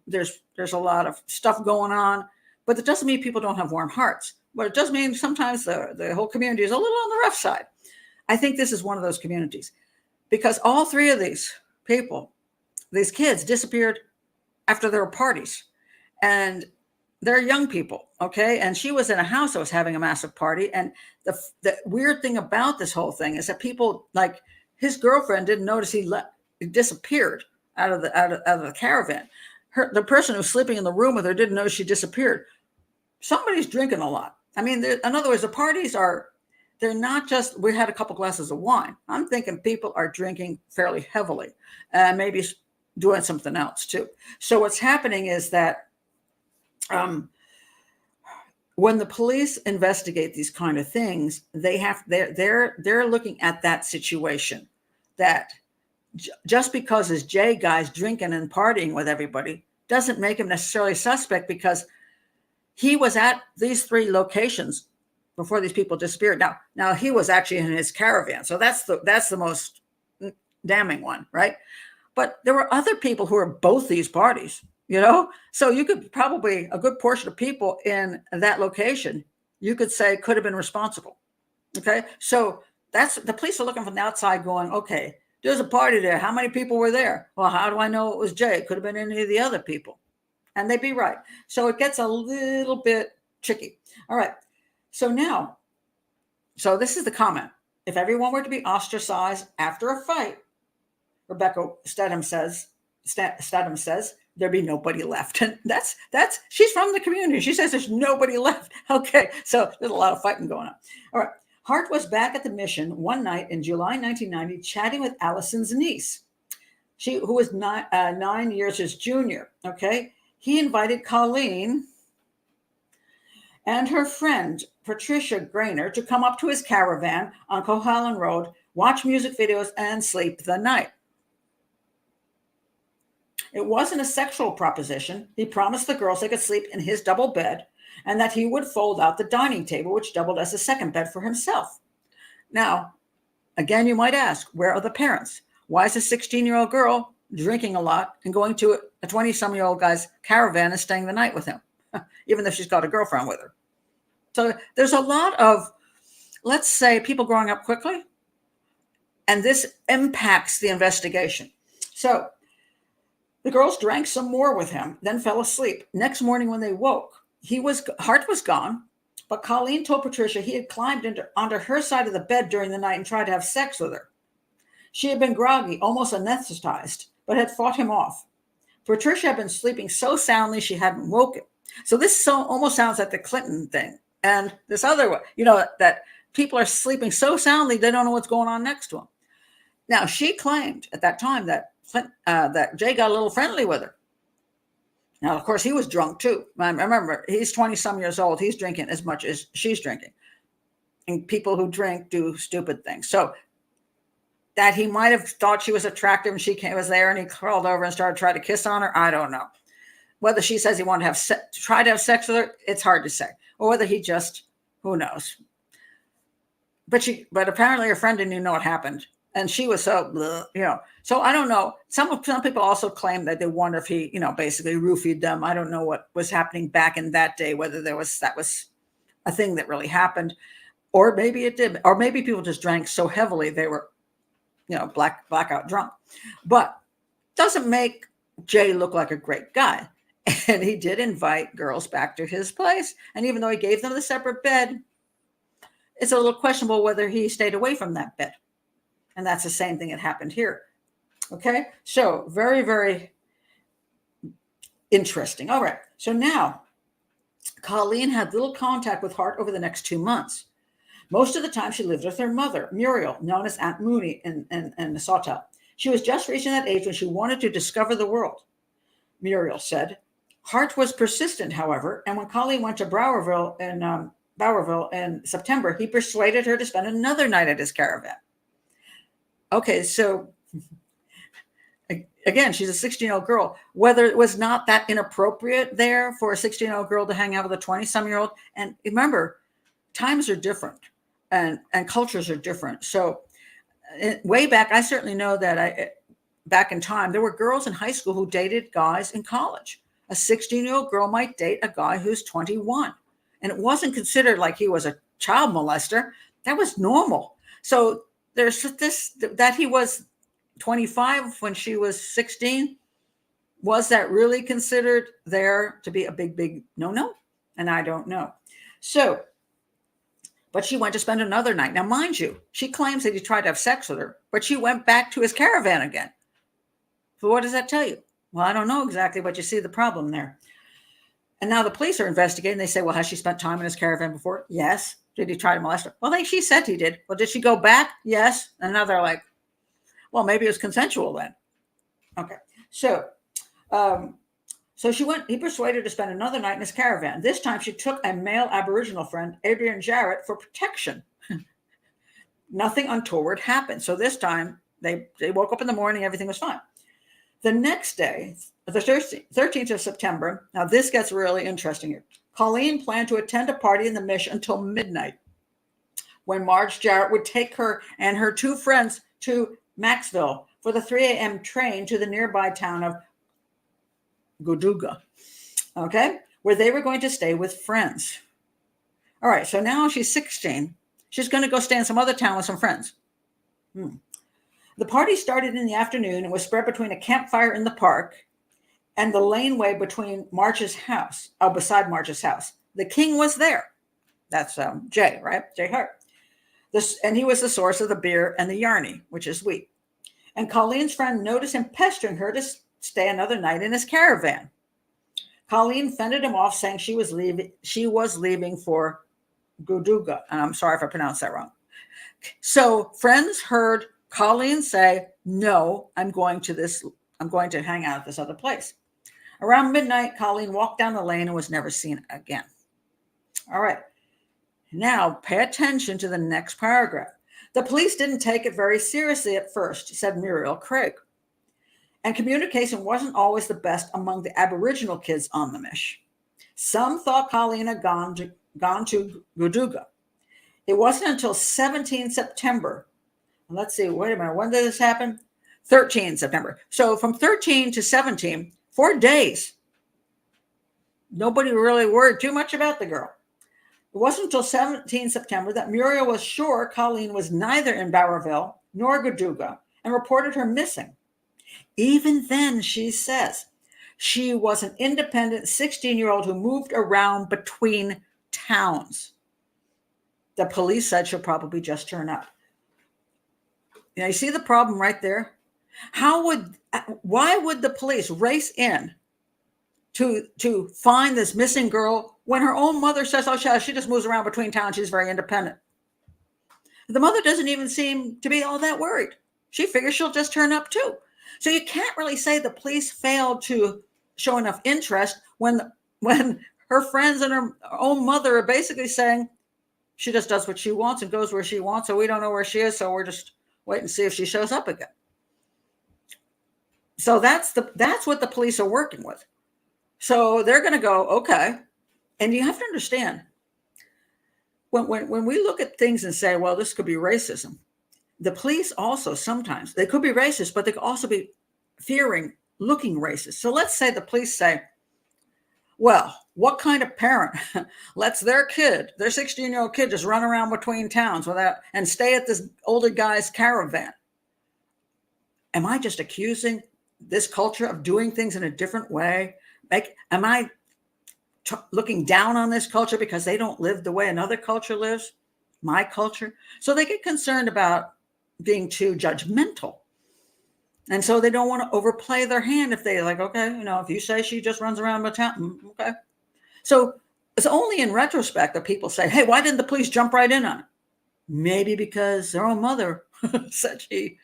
There's a lot of stuff going on. But it doesn't mean people don't have warm hearts. But it does mean sometimes the whole community is a little on the rough side. I think this is one of those communities. Because all three of these people, these kids, disappeared after their parties. And they're young people, okay? And she was in a house that was having a massive party. And the weird thing about this whole thing is that people, like his girlfriend, didn't notice he disappeared out of the caravan. The person who's sleeping in the room with her didn't know she disappeared. Somebody's drinking a lot. I mean, in other words, the parties they're not just, we had a couple glasses of wine. I'm thinking people are drinking fairly heavily and maybe doing something else too. So what's happening is that when the police investigate these kind of things, they're looking at that situation, that just because his Jay guy's drinking and partying with everybody doesn't make him necessarily suspect, because he was at these three locations before these people disappeared. Now he was actually in his caravan, so that's the most damning one, right? But there were other people who were both these parties. So you could probably, a good portion of people in that location, you could say could have been responsible. Okay. So that's, the police are looking from the outside going, okay, there's a party there. How many people were there? Well, how do I know it was Jay? It could have been any of the other people. And they'd be right. So it gets a little bit tricky. All right. So this is the comment. If everyone were to be ostracized after a fight, Rebecca Stedham says, there'd be nobody left. And she's from the community. She says there's nobody left. Okay, so there's a lot of fighting going on. All right. Hart was back at the mission one night in July 1990, chatting with Allison's niece, who was 9 years his junior. Okay. He invited Colleen and her friend, Patricia Grainer, to come up to his caravan on Cohalan Road, watch music videos, and sleep the night. It wasn't a sexual proposition. He promised the girls they could sleep in his double bed and that he would fold out the dining table, which doubled as a second bed for himself. Now, again, you might ask, where are the parents? Why is a 16-year-old girl drinking a lot and going to a 20-some-year-old guy's caravan and staying the night with him, even though she's got a girlfriend with her? So there's a lot of, let's say, people growing up quickly, and this impacts the investigation. So the girls drank some more with him, then fell asleep. Next morning when they woke, Hart was gone, but Colleen told Patricia he had climbed onto her side of the bed during the night and tried to have sex with her. She had been groggy, almost anesthetized, but had fought him off. Patricia had been sleeping so soundly she hadn't woken. So this almost sounds like the Clinton thing. And this other one, that people are sleeping so soundly they don't know what's going on next to them. Now, she claimed at that time that Jay got a little friendly with her. Now, of course, he was drunk too. I remember, he's 20-some years old. He's drinking as much as she's drinking. And people who drink do stupid things. So that he might have thought she was attractive and she was there and he crawled over and started trying to kiss on her, I don't know. Whether she says he wanted to try to have sex with her, it's hard to say. Or whether he just, who knows. But apparently her friend didn't even know what happened. And she was so, So I don't know. Some people also claim that they wonder if he, basically roofied them. I don't know what was happening back in that day, whether that was a thing that really happened, or maybe it did, or maybe people just drank so heavily they were, blackout drunk. But doesn't make Jay look like a great guy. And he did invite girls back to his place. And even though he gave them the separate bed, it's a little questionable whether he stayed away from that bed. And that's the same thing that happened here. Okay, so very, very interesting. All right, so now Colleen had little contact with Hart over the next 2 months. Most of the time she lived with her mother, Muriel, known as Aunt Mooney in the Sawtell. She was just reaching that age when she wanted to discover the world, Muriel said. Hart was persistent, however, and when Colleen went to Bowraville in September, he persuaded her to spend another night at his caravan. Okay, so again, she's a 16-year-old girl. Whether it was not that inappropriate there for a 16-year-old girl to hang out with a 20-some-year-old. And remember, times are different and cultures are different. So way back, I certainly know that back in time, there were girls in high school who dated guys in college. A 16-year-old girl might date a guy who's 21. And it wasn't considered like he was a child molester. That was normal. So there's this, that he was 25 when she was 16. Was that really considered there to be a big no-no? And I don't know. So, but she went to spend another night. Now, mind you, she claims that he tried to have sex with her, but she went back to his caravan again. So what does that tell you? Well, I don't know exactly, but you see the problem there. And now the police are investigating. They say, well, has she spent time in his caravan before? Yes. Did he try to molest her? Well, she said he did. Well, did she go back? Yes. And now they're like, well, maybe it was consensual then. Okay. So he persuaded her to spend another night in his caravan. This time she took a male Aboriginal friend, Adrian Jarrett, for protection. Nothing untoward happened. So this time they woke up in the morning, everything was fine. The next day, the 13th of September, now this gets really interesting here. Colleen planned to attend a party in the Mish until midnight, when Marge Jarrett would take her and her two friends to Maxville for the 3 a.m. train to the nearby town of Goduga, okay, where they were going to stay with friends. All right, so now she's 16. She's going to go stay in some other town with some friends. The party started in the afternoon and was spread between a campfire in the park and the laneway between March's house, beside March's house. The king was there. That's Jay, right? Jay Hart. And he was the source of the beer and the yarny, which is wheat. And Colleen's friend noticed him pestering her to stay another night in his caravan. Colleen fended him off, saying she was leaving for Guduga. And I'm sorry if I pronounced that wrong. So friends heard Colleen say, no, I'm going to hang out at this other place. Around midnight, Colleen walked down the lane and was never seen again. All right. Now pay attention to the next paragraph. The police didn't take it very seriously at first, said Muriel Craig. And communication wasn't always the best among the Aboriginal kids on the Mish. Some thought Colleen had gone to Guduga. It wasn't until 17 September. Let's see, wait a minute, when did this happen? 13 September. So from 13 to 17, 4 days. Nobody really worried too much about the girl. It wasn't until 17 September that Muriel was sure Colleen was neither in Bowraville nor Guduga and reported her missing. Even then, she says, she was an independent 16-year-old who moved around between towns. The police said she'll probably just turn up. Now, you see the problem right there? Why would the police race in to find this missing girl when her own mother says, oh, she just moves around between towns, she's very independent? The mother doesn't even seem to be all that worried. She figures she'll just turn up too. So you can't really say the police failed to show enough interest when her friends and her own mother are basically saying she just does what she wants and goes where she wants, so we don't know where she is, so we're just wait and see if she shows up again. So that's what the police are working with. So they're going to go, okay. And you have to understand, when we look at things and say, well, this could be racism, the police also sometimes, they could be racist, but they could also be fearing looking racist. So let's say the police say, well, what kind of parent lets their 16-year-old kid just run around between towns and stay at this older guy's caravan? Am I just accusing this culture of doing things in a different way? Am I looking down on this culture because they don't live the way another culture lives? My culture? So they get concerned about being too judgmental. And so they don't want to overplay their hand if they're like, okay, if you say she just runs around the town, okay. So it's only in retrospect that people say, hey, why didn't the police jump right in on it? Maybe because their own mother said she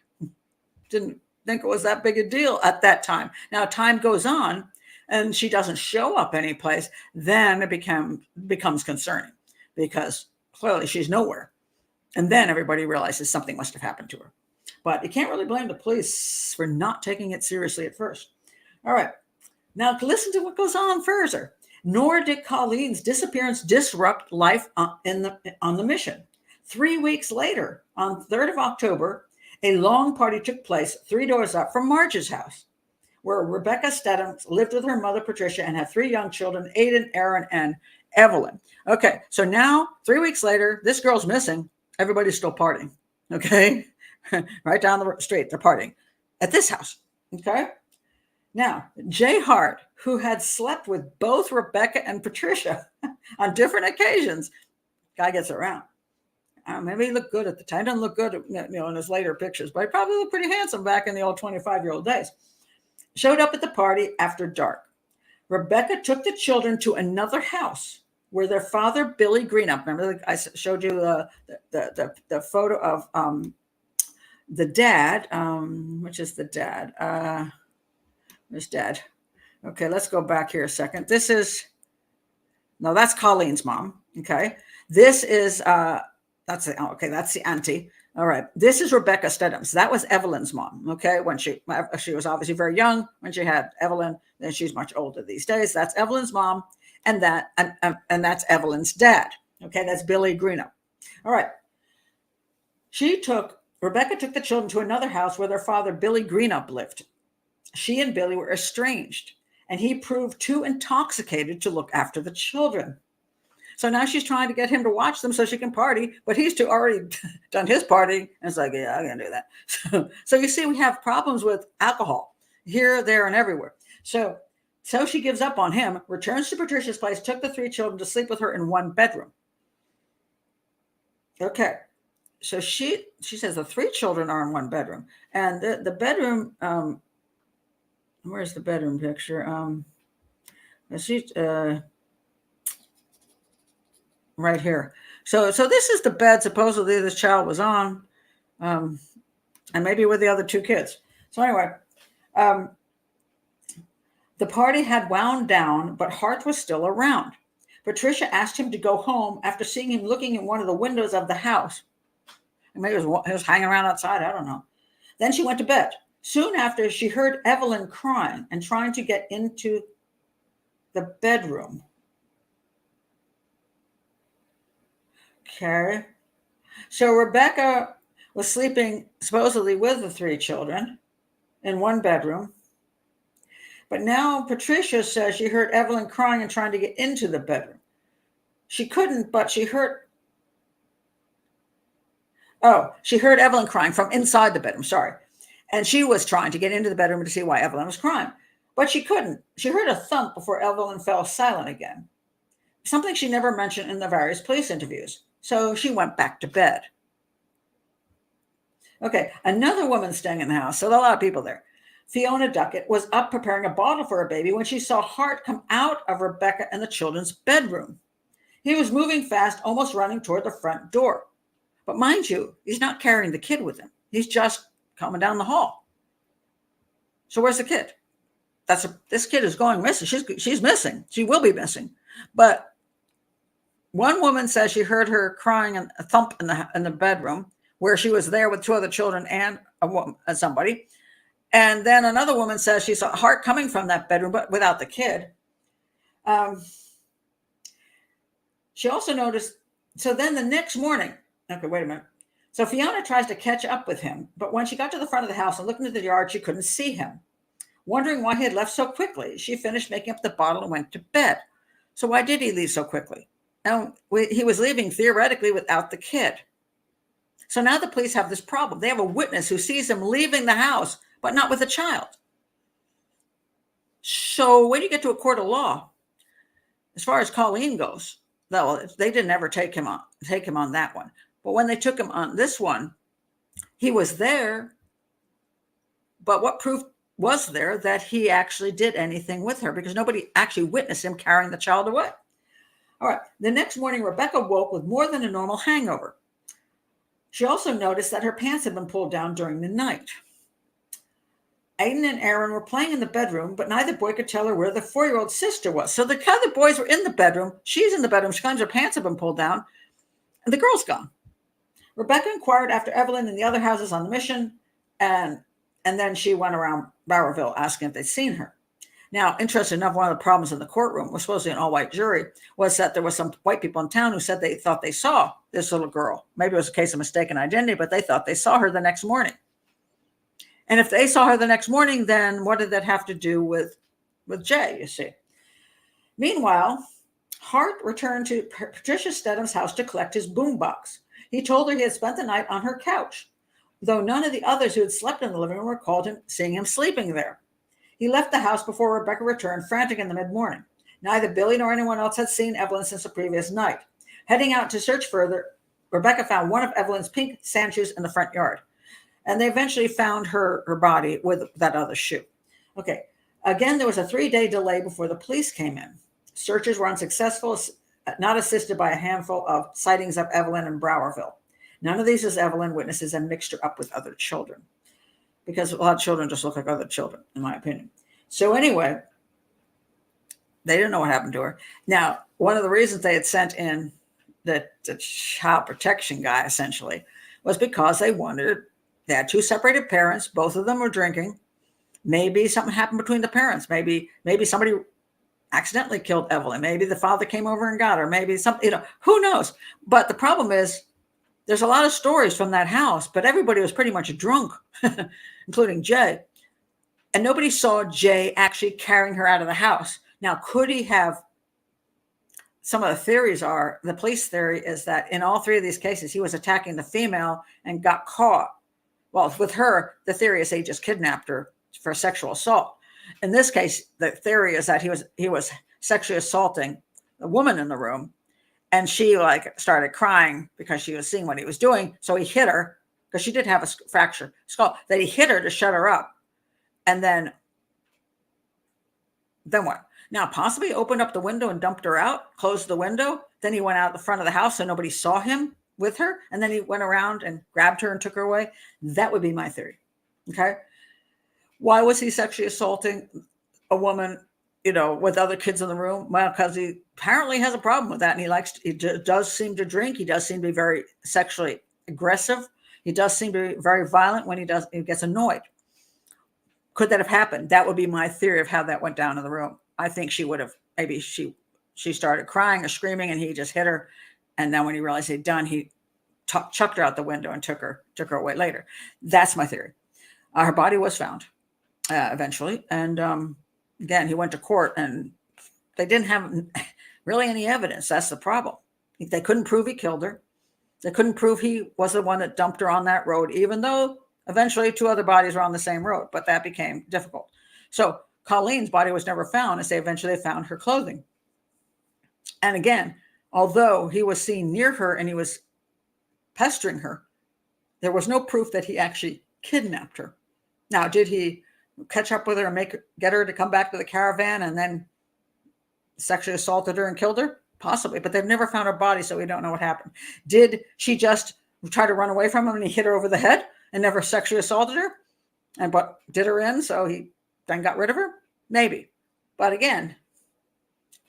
didn't think it was that big a deal at that time. Now, time goes on and she doesn't show up anyplace, then it becomes concerning because clearly she's nowhere. And then everybody realizes something must have happened to her. But you can't really blame the police for not taking it seriously at first. All right. Now, to listen to what goes on further. Nor did Colleen's disappearance disrupt life on the mission. 3 weeks later, on 3rd of October, a long party took place 3 doors up from Marge's house, where Rebecca Steddams lived with her mother, Patricia, and had 3 young children, Aiden, Aaron, and Evelyn. Okay, so now, 3 weeks later, this girl's missing. Everybody's still partying, okay? Right down the street, they're partying at this house, okay? Now, Jay Hart, who had slept with both Rebecca and Patricia on different occasions, guy gets around. Maybe he looked good at the time. Doesn't look good, in his later pictures, but he probably looked pretty handsome back in the old 25-year-old days. Showed up at the party after dark. Rebecca took the children to another house where their father, Billy Greenup, remember I showed you the photo of the dad, which is the dad. Where's dad? Okay, let's go back here a second. That's Colleen's mom. Okay, this is that's the auntie. All right, this is Rebecca Steddams. That was Evelyn's mom. Okay, when she was obviously very young when she had Evelyn. Then she's much older these days. That's Evelyn's mom, and that's Evelyn's dad. Okay, that's Billy Greenup. All right, Rebecca took the children to another house where their father, Billy Greenup, lived. She and Billy were estranged, and he proved too intoxicated to look after the children. So now she's trying to get him to watch them so she can party, but he's already done his party. And it's like, yeah, I can't do that. So you see, we have problems with alcohol here, there, and everywhere. So she gives up on him, returns to Patricia's place, took the 3 children to sleep with her in one bedroom. Okay. So she says the 3 children are in one bedroom, and the bedroom, Where's the bedroom picture? She's right here. So this is the bed supposedly this child was on, and maybe with the other two kids. So anyway, the party had wound down, but Hart was still around. Patricia asked him to go home after seeing him looking in one of the windows of the house. Maybe he was hanging around outside. I don't know. Then she went to bed. Soon after, she heard Evelyn crying and trying to get into the bedroom. Okay. So Rebecca was sleeping supposedly with the three children in one bedroom. But now Patricia says she heard Evelyn crying and trying to get into the bedroom. She couldn't, but she heard Evelyn crying from inside the bedroom, sorry. And she was trying to get into the bedroom to see why Evelyn was crying. But she couldn't. She heard a thump before Evelyn fell silent again. Something she never mentioned in the various police interviews. So she went back to bed. Okay, another woman staying in the house. So there are a lot of people there. Fiona Duckett was up preparing a bottle for her baby when she saw Hart come out of Rebecca and the children's bedroom. He was moving fast, almost running toward the front door. But mind you, he's not carrying the kid with him. He's just coming down the hall. So where's the kid? This kid is going missing. She's missing. She will be missing. But one woman says she heard her crying and a thump in the bedroom where she was there with two other children and somebody. And then another woman says she saw Hart coming from that bedroom, but without the kid. She also noticed, so then the next morning, okay, wait a minute. So Fiona tries to catch up with him, but when she got to the front of the house and looked into the yard, she couldn't see him. Wondering why he had left so quickly, she finished making up the bottle and went to bed. So why did he leave so quickly? Now, he was leaving theoretically without the kid. So now the police have this problem. They have a witness who sees him leaving the house, but not with a child. So when you get to a court of law, as far as Colleen goes, well, they didn't ever take him on that one. But when they took him on this one, he was there. But what proof was there that he actually did anything with her? Because nobody actually witnessed him carrying the child away. All right. The next morning, Rebecca woke with more than a normal hangover. She also noticed that her pants had been pulled down during the night. Aiden and Aaron were playing in the bedroom, but neither boy could tell her where the 4-year-old sister was. So the other boys were in the bedroom. She's in the bedroom. She claims her pants have been pulled down, and the girl's gone. Rebecca inquired after Evelyn in the other houses on the mission, and then she went around Bowraville asking if they'd seen her. Now, interesting enough, one of the problems in the courtroom was supposedly an all-white jury was that there were some white people in town who said they thought they saw this little girl. Maybe it was a case of mistaken identity, but they thought they saw her the next morning. And if they saw her the next morning, then what did that have to do with Jay, you see? Meanwhile, Hart returned to Patricia Stedham's house to collect his boombox. He told her he had spent the night on her couch, though none of the others who had slept in the living room recalled seeing him sleeping there. He left the house before Rebecca returned, frantic in the mid-morning. Neither Billy nor anyone else had seen Evelyn since the previous night. Heading out to search further, Rebecca found one of Evelyn's pink sand shoes in the front yard. And they eventually found her body with that other shoe. Okay. Again, there was a 3-day delay before the police came in. Searches were unsuccessful, not assisted by a handful of sightings of Evelyn in Bowraville. None of these is Evelyn witnesses and mixed her up with other children, because a lot of children just look like other children, in my opinion. So anyway, they didn't know what happened to her. Now, one of the reasons they had sent in the child protection guy, essentially, was because they had 2 separated parents. Both of them were drinking. Maybe something happened between the parents. Maybe somebody accidentally killed Evelyn. Maybe the father came over and got her. Maybe something, who knows? But the problem is, there's a lot of stories from that house, but everybody was pretty much drunk, including Jay. And nobody saw Jay actually carrying her out of the house. Now, could he have? Some of the theories are, the police theory is that in all 3 of these cases, he was attacking the female and got caught. Well, with her, the theory is they just kidnapped her for sexual assault. In this case, the theory is that he was sexually assaulting the woman in the room, and she started crying because she was seeing what he was doing. So he hit her because she did have a fractured skull. That he hit her to shut her up, and then Then what? Now, possibly opened up the window and dumped her out, closed the window. Then he went out the front of the house so nobody saw him with her. And then he went around and grabbed her and took her away. That would be my theory. Okay. Why was he sexually assaulting a woman, with other kids in the room? Well, because he apparently has a problem with that. And he does seem to drink. He does seem to be very sexually aggressive. He does seem to be very violent when he gets annoyed. Could that have happened? That would be my theory of how that went down in the room. I think she would have, maybe she started crying or screaming and he just hit her. And then when he realized he'd done, he chucked her out the window and took her away later. That's my theory. Her body was found eventually. And again, he went to court and they didn't have really any evidence. That's the problem. They couldn't prove he killed her. They couldn't prove he was the one that dumped her on that road, even though eventually 2 other bodies were on the same road, but that became difficult. So Colleen's body was never found as they eventually found her clothing. And again, although he was seen near her and he was pestering her, there was no proof that he actually kidnapped her. Now, did he catch up with her and get her to come back to the caravan and then sexually assaulted her and killed her? Possibly, but they've never found her body, so we don't know what happened. Did she just try to run away from him and he hit her over the head and never sexually assaulted her but did her in, so he then got rid of her? Maybe. But again,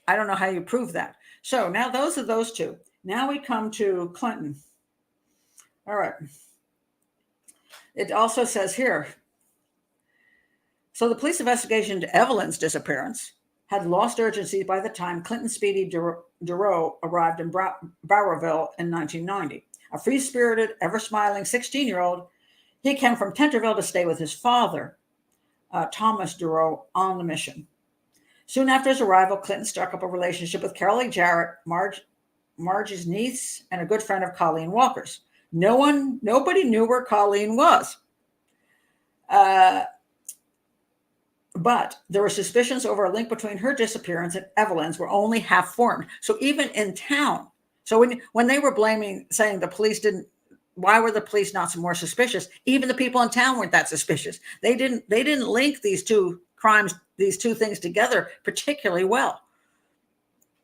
I don't know how you prove that. So now those are those 2. Now we come to Clinton. All right. It also says here, so the police investigation into Evelyn's disappearance had lost urgency by the time Clinton Speedy Durow arrived in Bowraville in 1990. A free-spirited, ever-smiling 16-year-old, he came from Tenterville to stay with his father, Thomas Durow, on the mission. Soon after his arrival, Clinton struck up a relationship with Carol Jarrett, Marge's niece, and a good friend of Colleen Walker's. Nobody knew where Colleen was. But there were suspicions over a link between her disappearance and Evelyn's were only half formed. So even in town, so when they were saying the police didn't, why were the police not more suspicious? Even the people in town weren't that suspicious. They didn't link these 2 crimes, these 2 things together particularly well.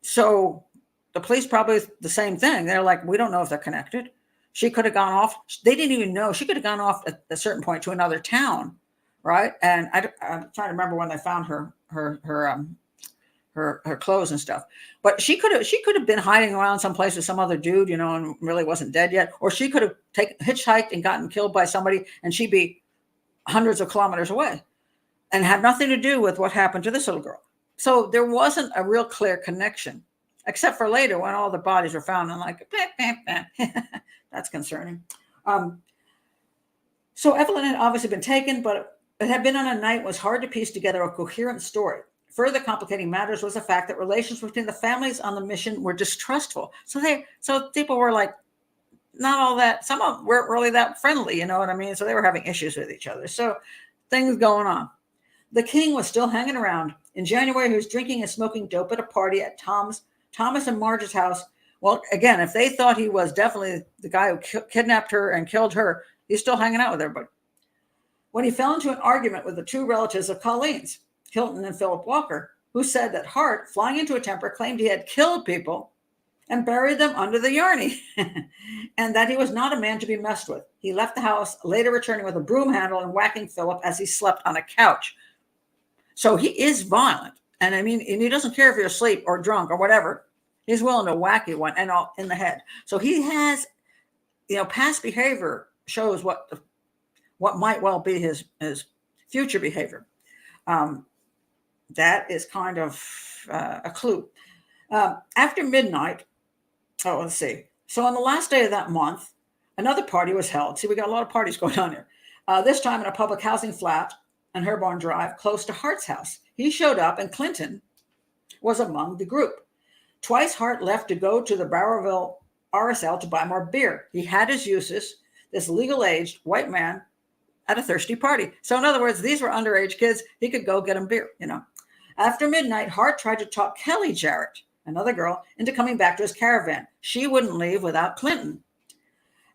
So the police probably the same thing. They're like, we don't know if they're connected. She could have gone off. They didn't even know. She could have gone off at a certain point to another town. Right. And I'm trying to remember when they found her clothes and stuff. But she could have been hiding around someplace with some other dude, and really wasn't dead yet. Or she could have hitchhiked and gotten killed by somebody and she'd be hundreds of kilometers away and have nothing to do with what happened to this little girl. So there wasn't a real clear connection, except for later when all the bodies were found. And like, that's concerning. So Evelyn had obviously been taken, but it had been on a night was hard to piece together a coherent story. Further complicating matters was the fact that relations between the families on the mission were distrustful. So people were like, not all that, some of them weren't really that friendly, you know what I mean? So they were having issues with each other. So things going on. The king was still hanging around. In January, he was drinking and smoking dope at a party at Thomas and Marge's house. Well, again, if they thought he was definitely the guy who kidnapped her and killed her, he's still hanging out with everybody. When he fell into an argument with the 2 relatives of Colleen's, Hilton and Philip Walker, who said that Hart, flying into a temper, claimed he had killed people and buried them under the yarny, and that he was not a man to be messed with. He left the house, later returning with a broom handle and whacking Philip as he slept on a couch. So he is violent. And I mean, and he doesn't care if you're asleep or drunk or whatever. He's willing to whack you one and all in the head. So he has, past behavior shows what might well be his future behavior. That is kind of a clue. After midnight, let's see. So on the last day of that month, another party was held. See, we got a lot of parties going on here. This time in a public housing flat on Herborn Drive, close to Hart's house. He showed up and Clinton was among the group. Twice Hart left to go to the Bowraville RSL to buy more beer. He had his uses, this legal-aged white man at a thirsty party. So in other words, these were underage kids. He could go get them beer, After midnight, Hart tried to talk Kelly Jarrett, another girl, into coming back to his caravan. She wouldn't leave without Clinton.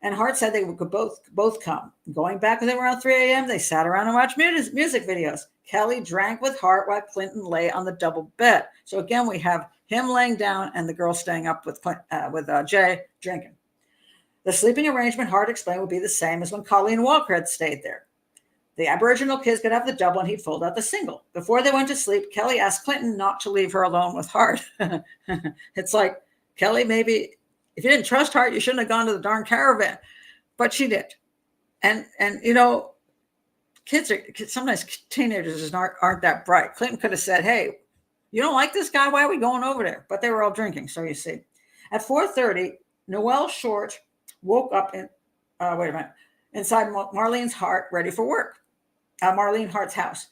And Hart said they could both come. Going back when they were around 3 a.m., they sat around and watched music videos. Kelly drank with Hart while Clinton lay on the double bed. So again, we have him laying down and the girl staying up with Jay drinking. The sleeping arrangement, Hart explained, would be the same as when Colleen Walker had stayed there. The Aboriginal kids could have the double and he'd fold out the single. Before they went to sleep, Kelly asked Clinton not to leave her alone with Hart. It's like, Kelly, maybe if you didn't trust Hart, you shouldn't have gone to the darn caravan. But she did. And sometimes teenagers aren't that bright. Clinton could have said, hey, you don't like this guy? Why are we going over there? But they were all drinking. So you see. At 4:30, Noel Short woke up inside Marlene's Hart, ready for work. Marlene Hart's house.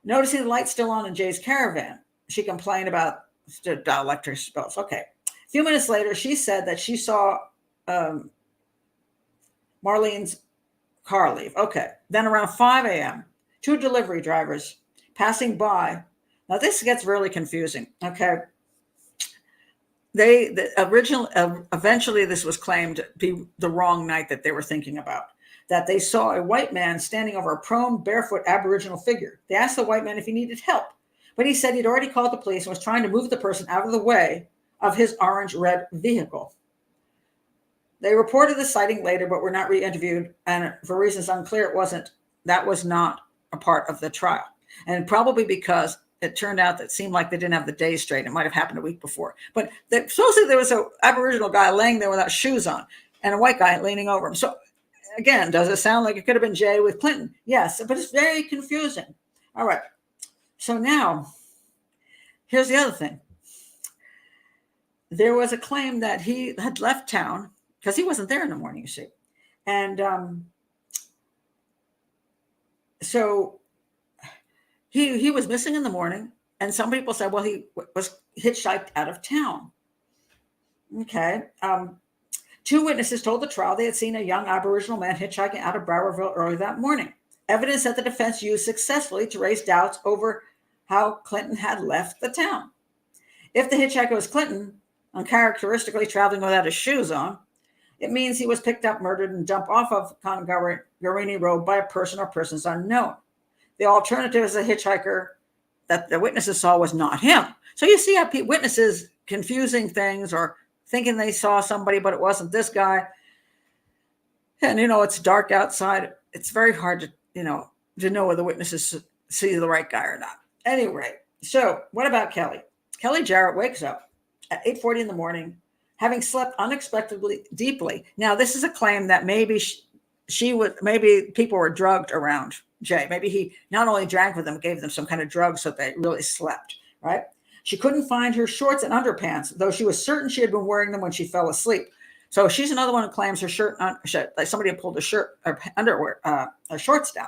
Noticing the light still on in Jay's caravan, she complained about the electric bills. Okay. A few minutes later, she said that she saw Marlene's car leave. Okay. Then around 5 a.m., 2 delivery drivers passing by. Now, this gets really confusing. Okay. Eventually, this was claimed to be the wrong night that they were thinking about. That they saw a white man standing over a prone, barefoot Aboriginal figure. They asked the white man if he needed help, but he said he'd already called the police and was trying to move the person out of the way of his orange-red vehicle. They reported the sighting later, but were not re-interviewed, and for reasons unclear, that was not a part of the trial, and probably because it turned out that it seemed like they didn't have the days straight. It might have happened a week before, but supposedly there was an Aboriginal guy laying there without shoes on, and a white guy leaning over him. So. Again, does it sound like it could have been Jay with Clinton? Yes, but it's very confusing. All right. So now, here's the other thing. There was a claim that he had left town because he wasn't there in the morning, you see. And so he was missing in the morning. And some people said, well, he was hitchhiked out of town. Okay. 2 witnesses told the trial they had seen a young Aboriginal man hitchhiking out of Bowraville early that morning. Evidence that the defense used successfully to raise doubts over how Clinton had left the town. If the hitchhiker was Clinton, uncharacteristically traveling without his shoes on, it means he was picked up, murdered, and dumped off of Congarini Road by a person or persons unknown. The alternative as a hitchhiker that the witnesses saw was not him. So you see how witnesses confusing things or thinking they saw somebody, but it wasn't this guy. And, it's dark outside. It's very hard to know whether witnesses see the right guy or not. Anyway, so what about Kelly? Kelly Jarrett wakes up at 8:40 in the morning, having slept unexpectedly deeply. Now, this is a claim that maybe maybe people were drugged around Jay. Maybe he not only drank with them, gave them some kind of drug so they really slept, right? She couldn't find her shorts and underpants, though she was certain she had been wearing them when she fell asleep. So she's another one who claims her shirt, like somebody had pulled her shirt or underwear, her shorts down.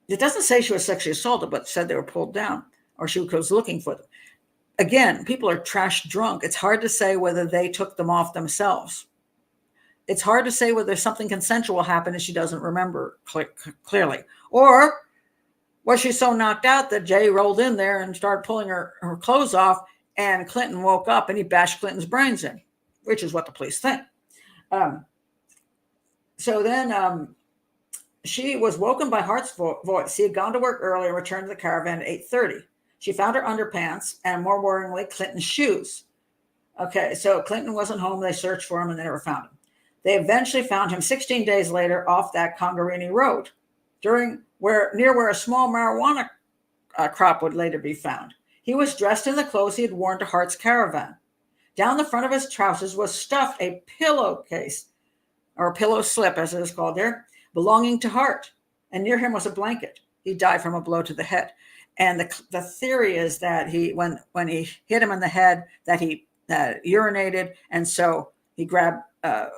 It doesn't say she was sexually assaulted, but said they were pulled down or she was looking for them. Again, people are trash drunk. It's hard to say whether they took them off themselves. It's hard to say whether something consensual happened and she doesn't remember clearly. Or was she so knocked out that Jay rolled in there and started pulling her clothes off and Clinton woke up and he bashed Clinton's brains in, which is what the police think. So then she was woken by Hart's voice. He had gone to work early and returned to the caravan at 8:30. She found her underpants and, more worryingly, Clinton's shoes. Okay, so Clinton wasn't home. They searched for him and they never found him. They eventually found him 16 days later off that Congarini Road, near where a small marijuana crop would later be found. He was dressed in the clothes he had worn to Hart's caravan. Down the front of his trousers was stuffed a pillowcase, or a pillow slip, as it is called there, belonging to Hart. And near him was a blanket. He died from a blow to the head. And the theory is that when he hit him in the head, that he urinated, and so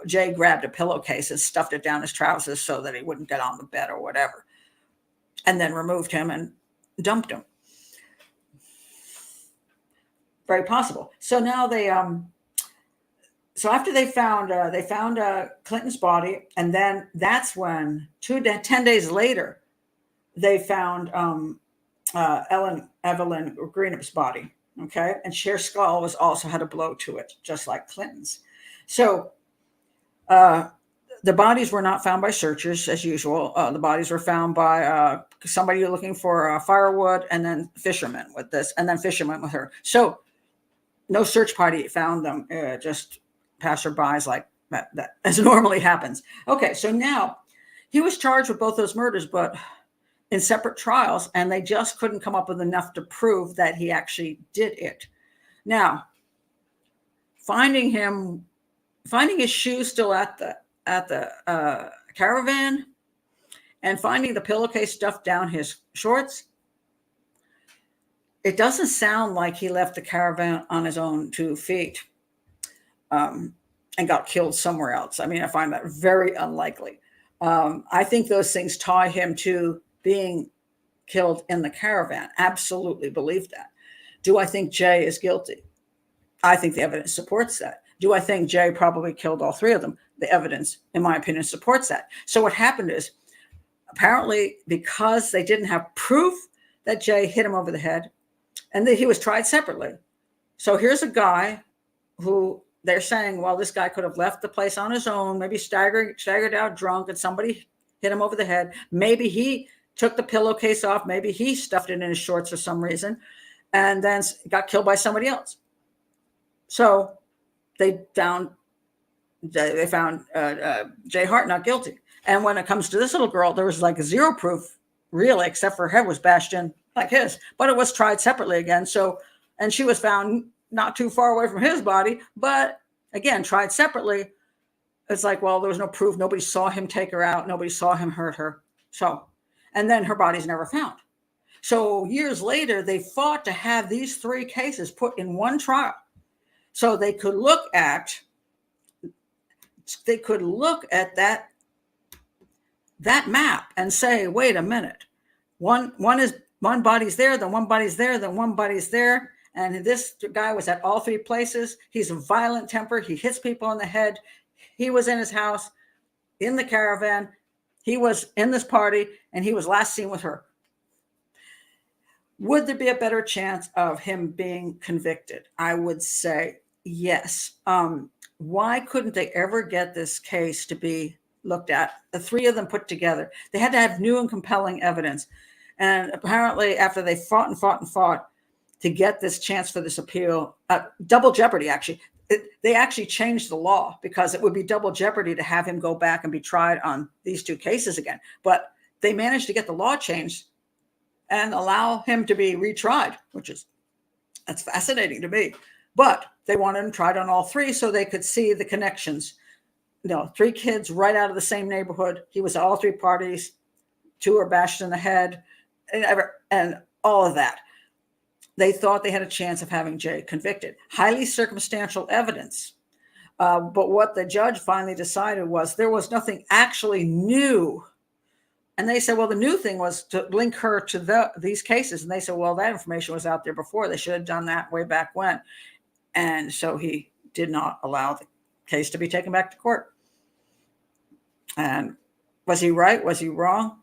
Jay grabbed a pillowcase and stuffed it down his trousers so that he wouldn't get on the bed or whatever, and then removed him and dumped him. Very possible. So now so after they found Clinton's body, and then that's when 10 days later, they found Evelyn Greenup's body. Okay. And her skull also had a blow to it, just like Clinton's. So The bodies were not found by searchers as usual. The bodies were found by somebody looking for firewood, and then fishermen with this, and then fishermen with her. So no search party found them, just passerbys like that, as normally happens. Okay, so now he was charged with both those murders, but in separate trials, and they just couldn't come up with enough to prove that he actually did it. Now, finding his shoes still at the caravan, and finding the pillowcase stuffed down his shorts, it doesn't sound like he left the caravan on his own 2 feet and got killed somewhere else. I mean, I find that very unlikely. I think those things tie him to being killed in the caravan. Absolutely believe that. Do I think Jay is guilty? I think the evidence supports that. Do I think Jay probably killed all 3 of them? The evidence, in my opinion, supports that. So what happened is, apparently, because they didn't have proof that Jay hit him over the head, and that he was tried separately. So here's a guy who they're saying, well, this guy could have left the place on his own, maybe staggered out drunk, and somebody hit him over the head. Maybe he took the pillowcase off. Maybe he stuffed it in his shorts for some reason, and then got killed by somebody else. So they found Jay Hart not guilty. And when it comes to this little girl, there was like 0 proof, really, except for her head was bashed in like his. But it was tried separately again. So, and she was found not too far away from his body, but again, tried separately. It's like, well, there was no proof. Nobody saw him take her out. Nobody saw him hurt her. So, and then her body's never found. So years later, they fought to have these 3 cases put in one trial, so they could look at that map and say, wait a minute, one body's there, then one body's there, then one body's there. And this guy was at all 3 places. He's a violent temper. He hits people on the head. He was in his house, in the caravan. He was in this party, and he was last seen with her. Would there be a better chance of him being convicted? I would say yes. Why couldn't they ever get this case to be looked at? The 3 of them put together. They had to have new and compelling evidence. And apparently, after they fought to get this chance for this appeal, double jeopardy, actually, they actually changed the law, because it would be double jeopardy to have him go back and be tried on these 2 cases again. But they managed to get the law changed and allow him to be retried, that's fascinating to me. But they wanted him tried on all 3 so they could see the connections. 3 kids right out of the same neighborhood. He was at all 3 parties. 2 were bashed in the head, and all of that. They thought they had a chance of having Jay convicted. Highly circumstantial evidence. But what the judge finally decided was there was nothing actually new. And they said, well, the new thing was to link her to these cases. And they said, well, that information was out there before. They should have done that way back when. And so he did not allow the case to be taken back to court. And was he right? Was he wrong?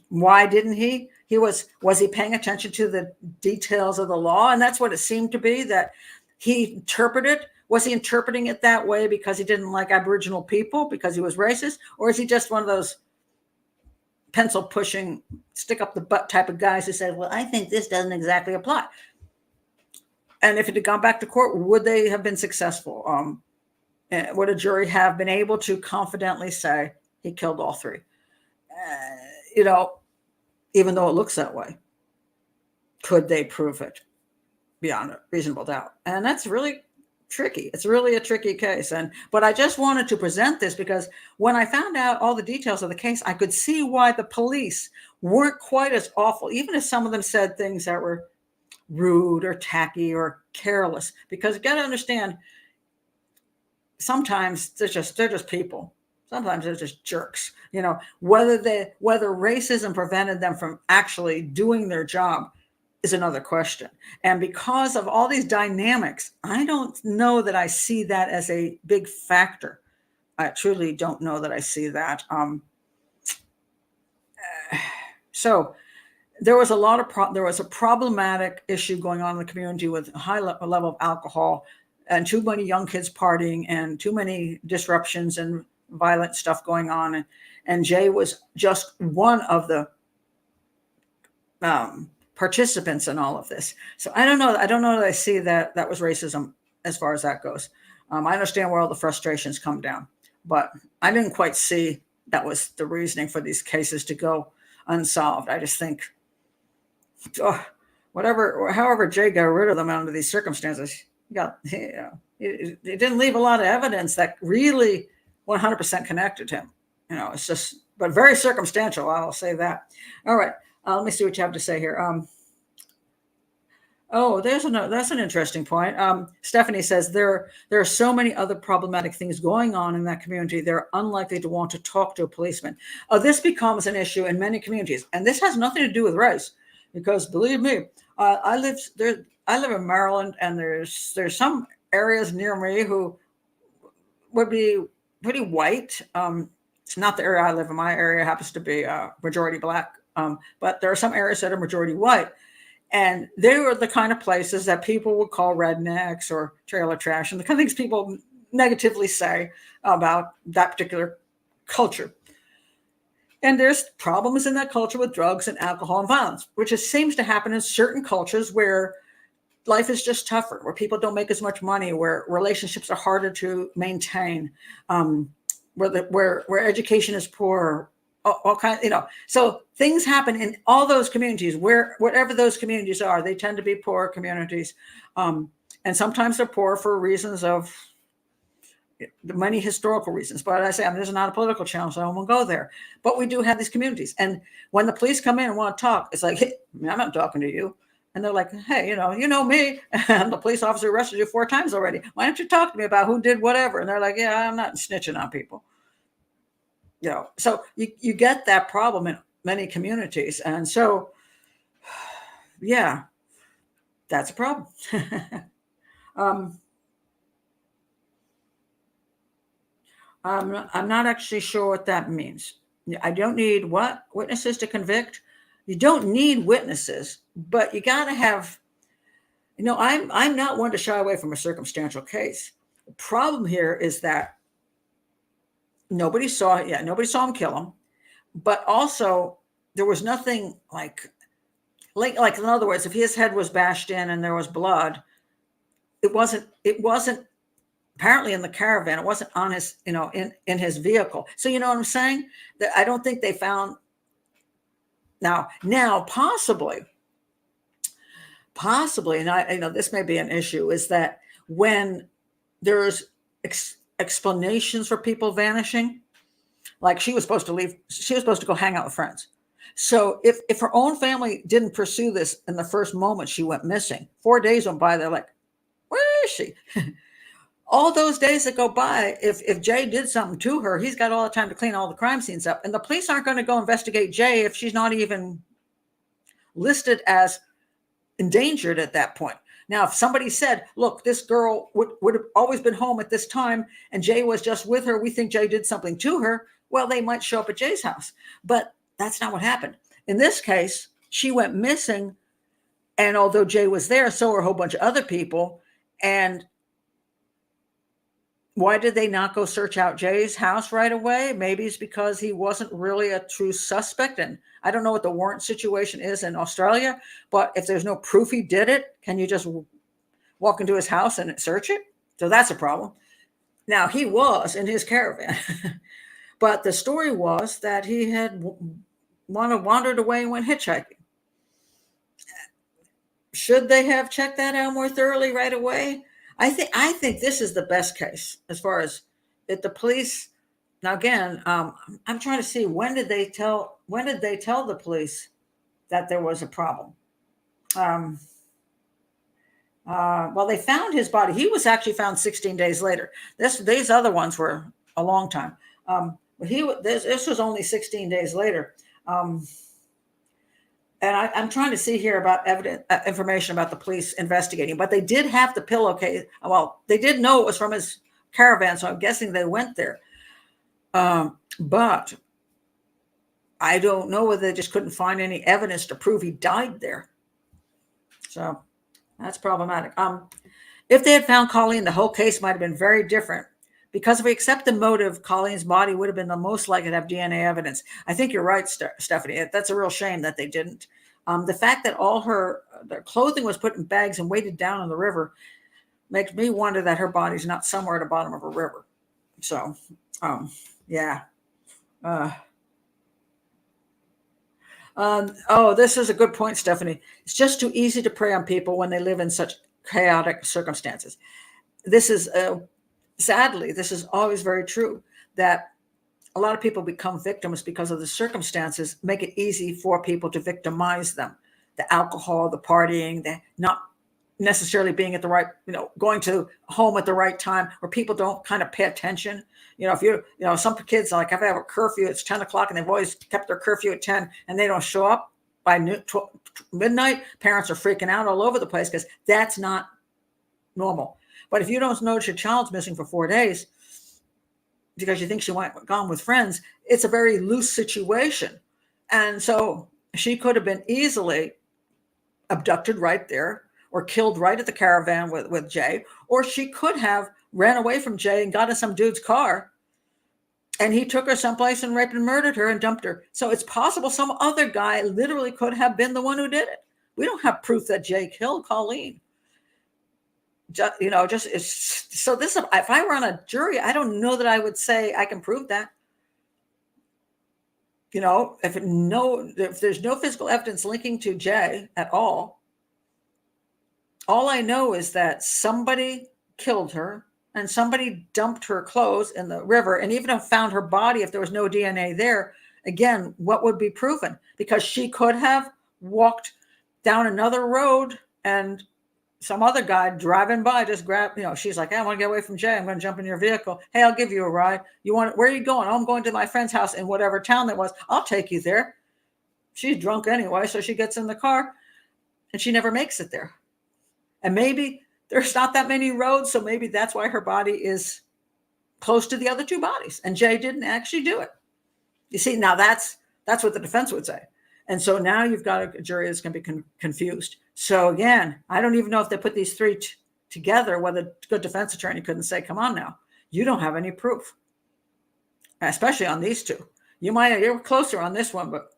Why didn't he? Was he paying attention to the details of the law? And that's what it seemed to be, that he interpreted. Was he interpreting it that way because he didn't like Aboriginal people, because he was racist? Or is he just one of those pencil pushing, stick up the butt type of guys who say, well, I think this doesn't exactly apply? And if it had gone back to court, would they have been successful? Would a jury have been able to confidently say he killed all 3? Even though it looks that way, could they prove it beyond a reasonable doubt? And that's really tricky. It's really a tricky case. But I just wanted to present this because when I found out all the details of the case, I could see why the police weren't quite as awful, even if some of them said things that were rude or tacky or careless. Because you got to understand, sometimes they're just people. Sometimes they're just jerks. Whether racism prevented them from actually doing their job is another question. And because of all these dynamics, I don't know that I see that as a big factor. I truly don't know that I see that. So there was a problematic issue going on in the community with a high level of alcohol. and too many young kids partying and too many disruptions and violent stuff going on. And Jay was just one of the participants in all of this. So I don't know. I don't know that I see that that was racism as far as that goes. I understand where all the frustrations come down, but I didn't quite see that was the reasoning for these cases to go unsolved. I just think, however Jay got rid of them under these circumstances, it didn't leave a lot of evidence that really 100% connected him. It's just, but very circumstantial. I'll say that. All right. Let me see what you have to say here. That's an interesting point. Stephanie says there are so many other problematic things going on in that community. They're unlikely to want to talk to a policeman. This becomes an issue in many communities, and this has nothing to do with race, because believe me, I live in Maryland, and there's some areas near me who would be pretty white. It's not the area I live in. My area happens to be majority Black, but there are some areas that are majority white. And they were the kind of places that people would call rednecks or trailer trash, and the kind of things people negatively say about that particular culture. And there's problems in that culture with drugs and alcohol and violence, which seems to happen in certain cultures where life is just tougher, where people don't make as much money, where relationships are harder to maintain, where education is poor. All kinds, so things happen in all those communities, whatever those communities are. They tend to be poor communities, and sometimes they're poor for reasons of many historical reasons. But I say, this is not a political channel, so I won't go there. But we do have these communities, and when the police come in and want to talk, it's like, hey, I'm not talking to you. And they're like, hey, you know me, and the police officer arrested you 4 times already. Why don't you talk to me about who did whatever? And they're like, yeah, I'm not snitching on people. So you get that problem in many communities. And so, yeah, that's a problem. I'm not actually sure what that means. I don't need what? Witnesses to convict? You don't need witnesses, but you got to have, I'm not one to shy away from a circumstantial case. The problem here is that nobody saw him kill him, but also there was nothing like in other words, if his head was bashed in and there was blood, it wasn't apparently in the caravan. It wasn't on his, in his vehicle. So you know what I'm saying? That I don't think they found now possibly, and this may be an issue, is that when there's explanations for people vanishing, like she was supposed to go hang out with friends. So if her own family didn't pursue this in the first moment she went missing, 4 days went by, they're like, where is she? All those days that go by, if Jay did something to her, he's got all the time to clean all the crime scenes up. And the police aren't going to go investigate Jay if she's not even listed as endangered at that point. Now, if somebody said, look, this girl would have always been home at this time and Jay was just with her, we think Jay did something to her, well, they might show up at Jay's house. But that's not what happened. In this case, she went missing, and although Jay was there, so were a whole bunch of other people. And why did they not go search out Jay's house right away? Maybe it's because he wasn't really a true suspect. And I don't know what the warrant situation is in Australia, but if there's no proof he did it, can you just walk into his house and search it? So that's a problem. Now, he was in his caravan, but the story was that he had wandered away and went hitchhiking. Should they have checked that out more thoroughly right away? I think this is the best case as far as if the police. Now again, I'm trying to see when did they tell the police that there was a problem? Well, they found his body. He was actually found 16 days later. These other ones were a long time. But this was only 16 days later. And I'm trying to see here about information about the police investigating, but they did have the pillowcase. Well, they did know it was from his caravan, so I'm guessing they went there. But I don't know whether they just couldn't find any evidence to prove he died there. So that's problematic. If they had found Colleen, the whole case might have been very different. Because if we accept the motive, Colleen's body would have been the most likely to have DNA evidence. I think you're right, Stephanie. That's a real shame that they didn't. The fact that all their clothing was put in bags and weighted down in the river makes me wonder that her body's not somewhere at the bottom of a river. So, yeah. This is a good point, Stephanie. It's just too easy to prey on people when they live in such chaotic circumstances. This is sadly, this is always very true, that a lot of people become victims because of the circumstances make it easy for people to victimize them. The alcohol, the partying, the not necessarily being at the right, going to home at the right time, where people don't kind of pay attention. If some kids, like if I have a curfew, it's 10 o'clock and they've always kept their curfew at 10 and they don't show up by midnight, parents are freaking out all over the place because that's not normal. But if you don't notice your child's missing for 4 days because you think she went gone with friends, it's a very loose situation. And so she could have been easily abducted right there or killed right at the caravan with Jay, or she could have ran away from Jay and got in some dude's car and he took her someplace and raped and murdered her and dumped her. So it's possible some other guy literally could have been the one who did it. We don't have proof that Jay killed Colleen. So this, if I were on a jury, I don't know that I would say I can prove that. If there's no physical evidence linking to Jay at all I know is that somebody killed her and somebody dumped her clothes in the river, and even if found her body, if there was no DNA there, again, what would be proven? Because she could have walked down another road and some other guy driving by just grabbed, she's like, hey, I want to get away from Jay. I'm going to jump in your vehicle. Hey, I'll give you a ride. Where are you going? Oh, I'm going to my friend's house in whatever town that was. I'll take you there. She's drunk anyway, so she gets in the car and she never makes it there. And maybe there's not that many roads, so maybe that's why her body is close to the other two bodies. And Jay didn't actually do it. You see, now that's what the defense would say. And so now you've got a jury that's going to be confused. So again, I don't even know if they put these three together, whether a good defense attorney couldn't say, come on now, you don't have any proof, especially on these two. You're closer on this one, but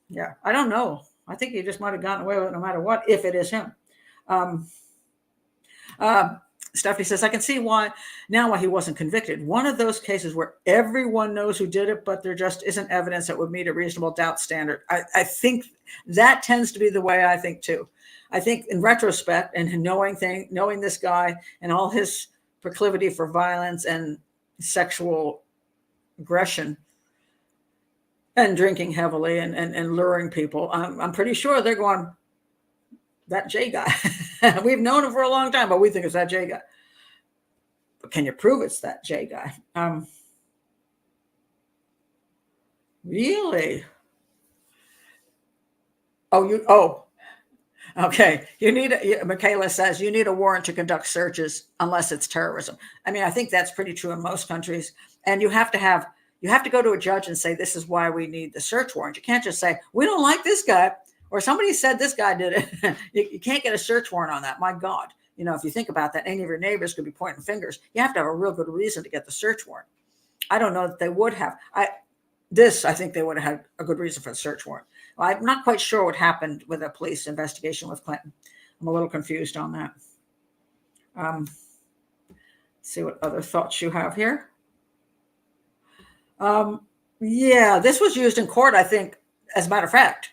yeah, I don't know. I think he just might have gotten away with it no matter what, if it is him. Stephanie says, I can see why he wasn't convicted. One of those cases where everyone knows who did it, but there just isn't evidence that would meet a reasonable doubt standard. I think that tends to be the way I think too. I think in retrospect and knowing this guy and all his proclivity for violence and sexual aggression and drinking heavily and luring people, I'm pretty sure they're going, that Jay guy. We've known him for a long time, but we think it's that Jay guy. But can you prove it's that Jay guy? Really? Okay. Michaela says you need a warrant to conduct searches unless it's terrorism. I mean, I think that's pretty true in most countries. And you have to go to a judge and say, this is why we need the search warrant. You can't just say, we don't like this guy, or somebody said this guy did it. You can't get a search warrant on that. My God. If you think about that, any of your neighbors could be pointing fingers. You have to have a real good reason to get the search warrant. I don't know that they would have. I think they would have had a good reason for the search warrant. Well, I'm not quite sure what happened with a police investigation with Clinton. I'm a little confused on that. Let's see what other thoughts you have here. Yeah, this was used in court, I think, as a matter of fact.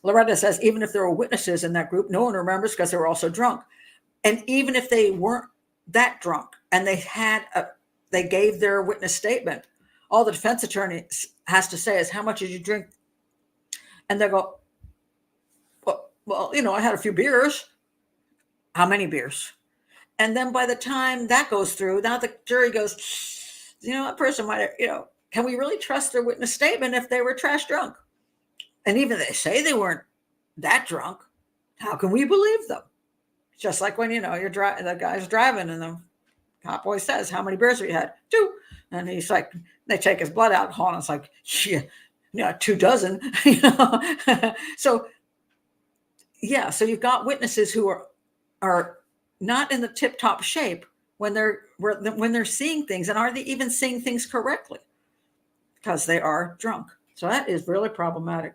Loretta says, even if there were witnesses in that group, no one remembers because they were also drunk. And even if they weren't that drunk and they gave their witness statement, all the defense attorney has to say is, how much did you drink? And they go, well, I had a few beers. How many beers? And then by the time that goes through, now the jury goes, that person might have, can we really trust their witness statement if they were trash drunk? And even if they say they weren't that drunk, how can we believe them? Just like when, the guy's driving and the cop always says, how many beers have you had? 2. And he's like, they take his blood alcohol and it's like, 2 dozen, So, yeah. So you've got witnesses who are not in the tip-top shape when they're seeing things, and are they even seeing things correctly? Because they are drunk. So that is really problematic.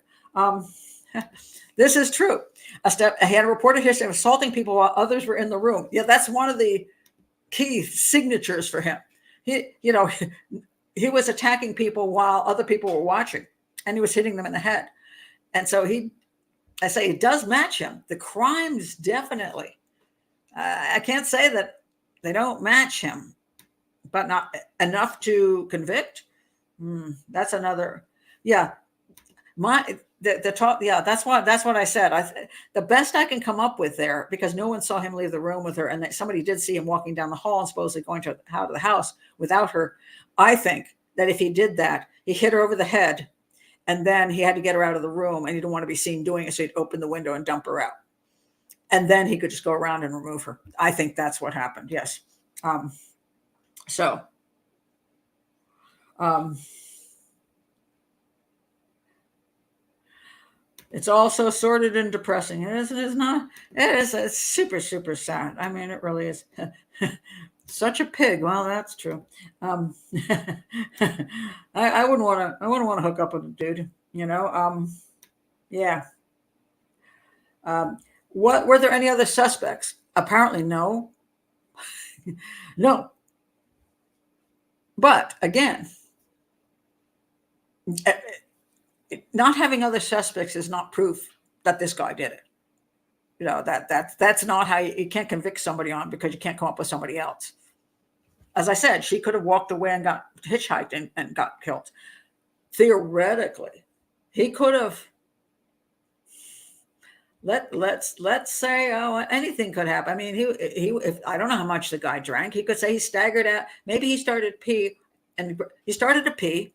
This is true. He had a reported history of assaulting people while others were in the room. Yeah, that's one of the key signatures for him. He was attacking people while other people were watching, and he was hitting them in the head. And so I say it does match him. The crimes definitely. I can't say that they don't match him, but not enough to convict. That's another. Yeah, the talk. Yeah, that's what I said. The best I can come up with there, because no one saw him leave the room with her, and that somebody did see him walking down the hall and supposedly going out of the house without her. I think that if he did that, he hit her over the head, and then he had to get her out of the room, and he didn't want to be seen doing it, so he'd open the window and dump her out, and then he could just go around and remove her. I think that's what happened. Yes. It's also sordid and depressing. It is. It is not. It is. It's super, super sad. I mean, it really is. Such a pig. Well, that's true. I wouldn't want to. I wouldn't want to hook up with a dude. Yeah. What were there any other suspects? Apparently, no. No. But again, not having other suspects is not proof that this guy did it. That's not how you can't convict somebody on, because you can't come up with somebody else. As I said, she could have walked away and got hitchhiked and got killed. Theoretically, he could have. Let's say, anything could happen. I mean, if I don't know how much the guy drank. He could say he staggered out. Maybe he started to pee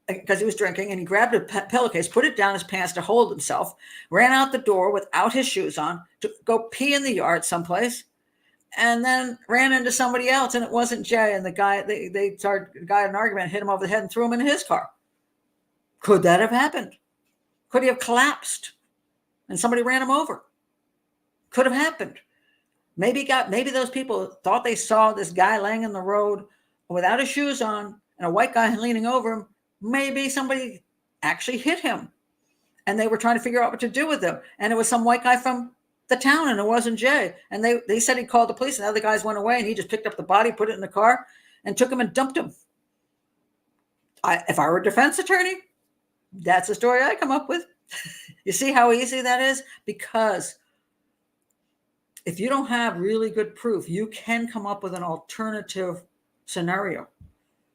because he was drinking, and he grabbed a pillowcase, put it down his pants to hold himself, ran out the door without his shoes on to go pee in the yard someplace, and then ran into somebody else, and it wasn't Jay. And the guy, they started, the guy had an argument, hit him over the head, and threw him in his car. Could that have happened? Could he have collapsed and somebody ran him over? Could have happened. Maybe those people thought they saw this guy laying in the road without his shoes on and a white guy leaning over him. Maybe somebody actually hit him, and they were trying to figure out what to do with him. And it was some white guy from the town, and it wasn't Jay. And they said he called the police, and the other guys went away, and he just picked up the body, put it in the car, and took him and dumped him. If I were a defense attorney, that's the story I come up with. You see how easy that is? Because if you don't have really good proof, you can come up with an alternative scenario.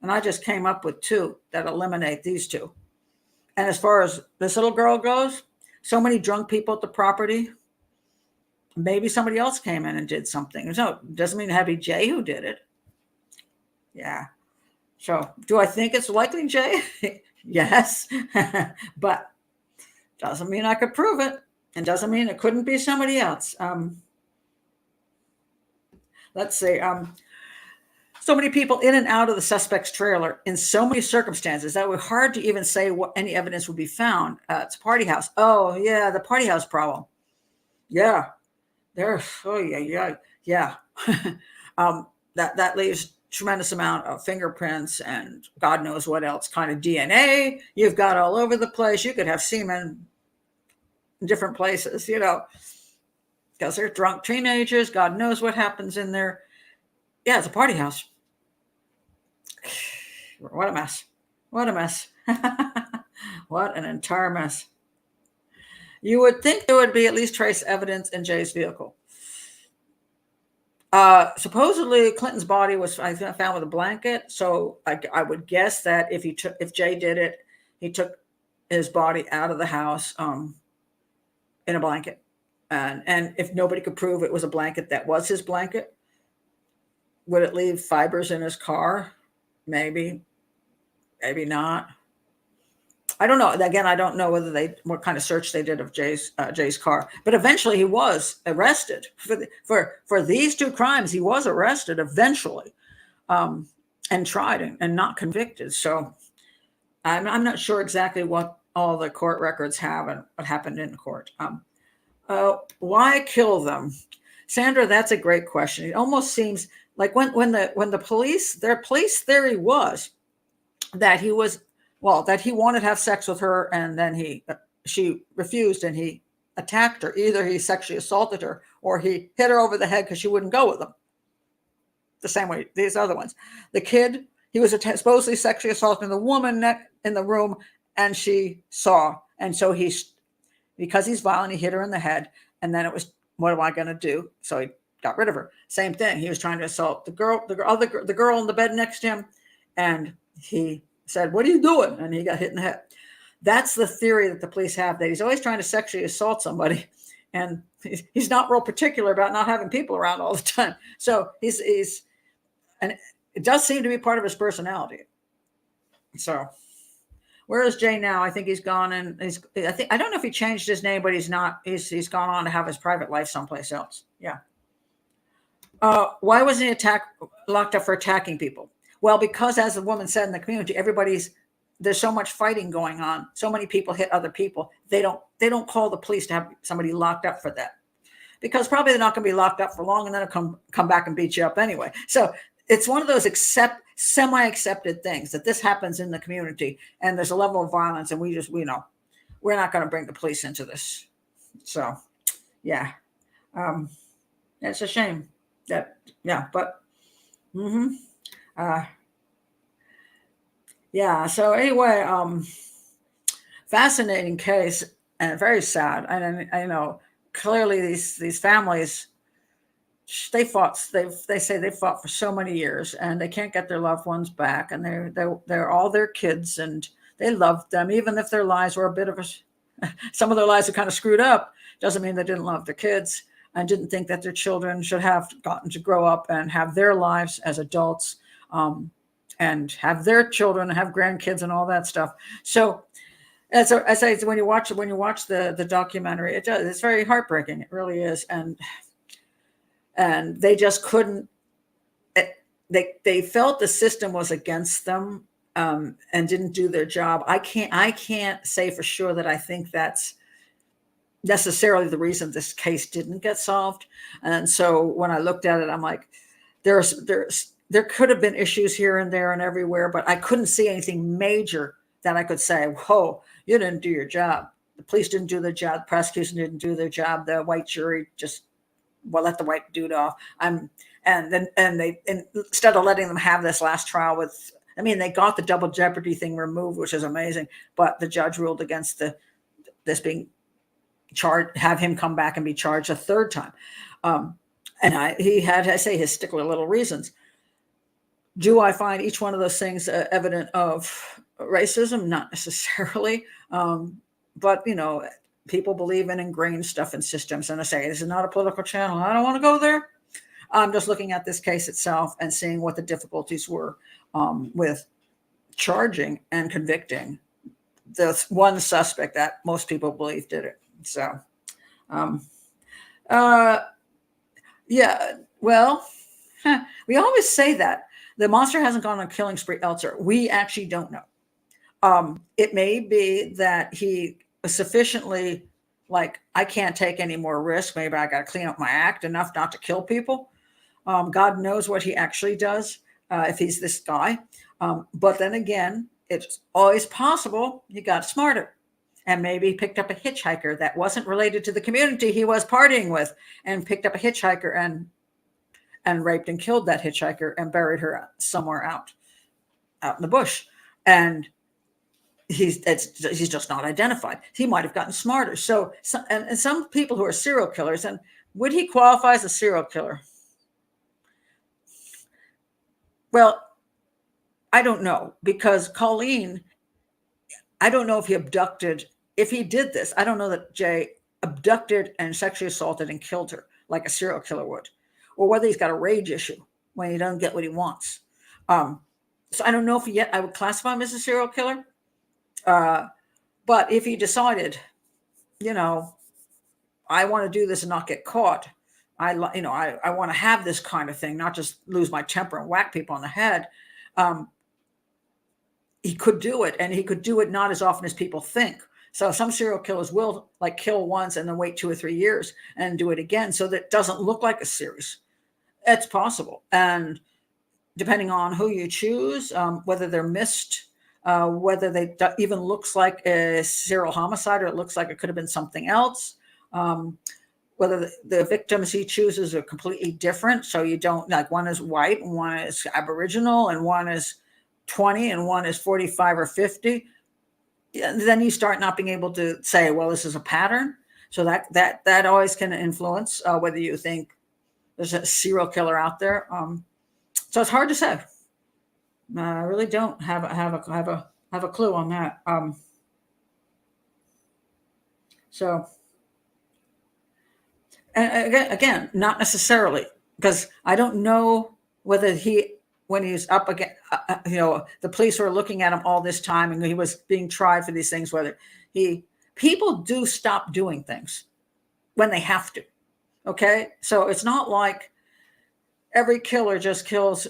And I just came up with two that eliminate these two. And as far as this little girl goes, so many drunk people at the property, maybe somebody else came in and did something. So it doesn't mean it had to be Jay who did it. Yeah. So do I think it's likely Jay? Yes. But doesn't mean I could prove it. And doesn't mean it couldn't be somebody else. Let's see. So many people in and out of the suspect's trailer in so many circumstances that it was hard to even say what any evidence would be found. It's a party house. Oh, yeah, the party house problem. Yeah. Yeah. That leaves tremendous amount of fingerprints and God knows what else kind of DNA you've got all over the place. You could have semen in different places, because they're drunk teenagers. God knows what happens in there. Yeah, it's a party house. What a mess. What a mess. What an entire mess. You would think there would be at least trace evidence in Jay's vehicle. Supposedly Clinton's body was found with a blanket. So I would guess that if Jay did it, he took his body out of the house in a blanket. And if nobody could prove it was a blanket that was his blanket, would it leave fibers in his car? Maybe not. I don't know. Again, I don't know what kind of search they did of Jay's car. But eventually, he was arrested for these two crimes. He was arrested eventually, and tried and not convicted. So I'm not sure exactly what all the court records have and what happened in court. Why kill them? Sandra, that's a great question. It almost seems like when the police, their police theory was that he was, well, that he wanted to have sex with her, and then she refused, and he attacked her. Either he sexually assaulted her or he hit her over the head because she wouldn't go with him. The same way these other ones. The kid, he was supposedly sexually assaulting the woman in the room, and she saw, and so because he's violent, he hit her in the head, and then it was, what am I going to do? So he got rid of her. Same thing. He was trying to assault the girl in the bed next to him, and he said, "What are you doing?" And he got hit in the head. That's the theory that the police have, that he's always trying to sexually assault somebody, and he's not real particular about not having people around all the time. So and it does seem to be part of his personality. So where is Jay now? I think he's gone, and I don't know if he changed his name, but he's gone on to have his private life someplace else. Yeah. Why wasn't he locked up for attacking people? Well, because, as the woman said, in the community, there's so much fighting going on. So many people hit other people. They don't call the police to have somebody locked up for that, because probably they're not going to be locked up for long, and then they'll come back and beat you up anyway. So it's one of those semi-accepted things that this happens in the community, and there's a level of violence, and we know we're not going to bring the police into this. So, yeah, it's a shame that, yeah, but, yeah. So anyway, fascinating case, and very sad. And I know clearly these families, they say they fought for so many years, and they can't get their loved ones back, and they're all their kids, and they loved them, even if their lives were a bit of some of their lives are kind of screwed up. Doesn't mean they didn't love their kids and didn't think that their children should have gotten to grow up and have their lives as adults, and have their children and have grandkids and all that stuff. So as I say, when you watch the documentary, it's very heartbreaking. It really is. And they just couldn't, they felt the system was against them, and didn't do their job. I can't say for sure that I think that's necessarily the reason this case didn't get solved. And so when I looked at it, I'm like, there could have been issues here and there and everywhere, but I couldn't see anything major that I could say, whoa, you didn't do your job. The police didn't do their job. The prosecution didn't do their job. The white jury just, well, let the white dude off. And they, instead of letting them have this last trial they got the double jeopardy thing removed, which is amazing, but the judge ruled against this being charged, have him come back and be charged a third time. And he had, I say, his stickler little reasons. Do I find each one of those things evident of racism? Not necessarily. But, people believe in ingrained stuff in systems. And I say, this is not a political channel. I don't want to go there. I'm just looking at this case itself and seeing what the difficulties were with charging and convicting the one suspect that most people believe did it. So, yeah, well, we always say that the monster hasn't gone on a killing spree elsewhere. We actually don't know. It may be that he was sufficiently like, I can't take any more risk. Maybe I got to clean up my act enough not to kill people. God knows what he actually does if he's this guy. But then again, it's always possible he got smarter and maybe picked up a hitchhiker that wasn't related to the community he was partying with, and picked up a hitchhiker and raped and killed that hitchhiker and buried her somewhere out in the bush. And he's just not identified. He might have gotten smarter. So and some people who are serial killers, and would he qualify as a serial killer? Well, I don't know, because Colleen, I don't know if he abducted. If he did this, I don't know that Jay abducted and sexually assaulted and killed her like a serial killer would, or whether he's got a rage issue when he doesn't get what he wants. So I don't know if I would classify him as a serial killer. But if he decided, I want to do this and not get caught, I want to have this kind of thing, not just lose my temper and whack people on the head. He could do it, and he could do it not as often as people think. So some serial killers will like kill once and then wait 2 or 3 years and do it again so that it doesn't look like a series. It's possible. And depending on who you choose, whether they're missed, whether they even looks like a serial homicide or it looks like it could have been something else, whether the victims he chooses are completely different. So you don't, like, one is white and one is Aboriginal and one is 20 and one is 45 or 50. Then you start not being able to say, well, this is a pattern. So that always can influence whether you think there's a serial killer out there. So it's hard to say. I really don't have a clue on that. So, and again, not necessarily, because I don't know whether when he's up again, the police were looking at him all this time and he was being tried for these things, whether people do stop doing things when they have to. Okay. So it's not like every killer just kills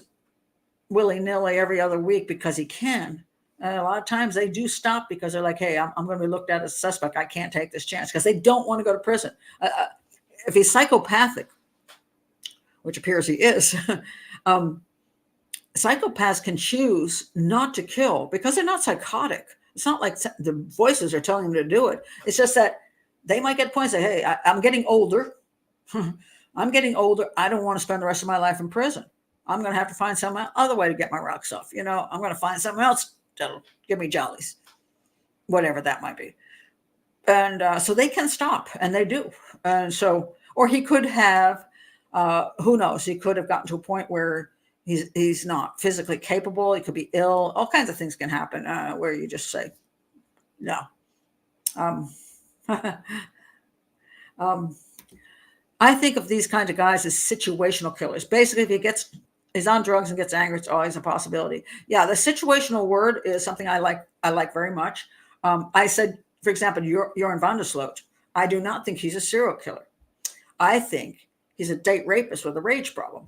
willy-nilly every other week because he can. And a lot of times they do stop because they're like, hey, I'm going to be looked at as a suspect. I can't take this chance, because they don't want to go to prison. If he's psychopathic, which appears he is, psychopaths can choose not to kill because they're not psychotic. It's not like the voices are telling them to do it. It's just that they might get points that, hey, I'm getting older. I'm getting older. I don't want to spend the rest of my life in prison. I'm going to have to find some other way to get my rocks off. I'm going to find something else that'll give me jollies, whatever that might be. And so they can stop, and they do. And so, or he could have, who knows, he could have gotten to a point where he's not physically capable. He could be ill. All kinds of things can happen where you just say, no. I think of these kinds of guys as situational killers. Basically, if he's on drugs and gets angry, it's always a possibility. Yeah, the situational word is something I like very much. I said, for example, Joran van der Sloot. I do not think he's a serial killer. I think he's a date rapist with a rage problem.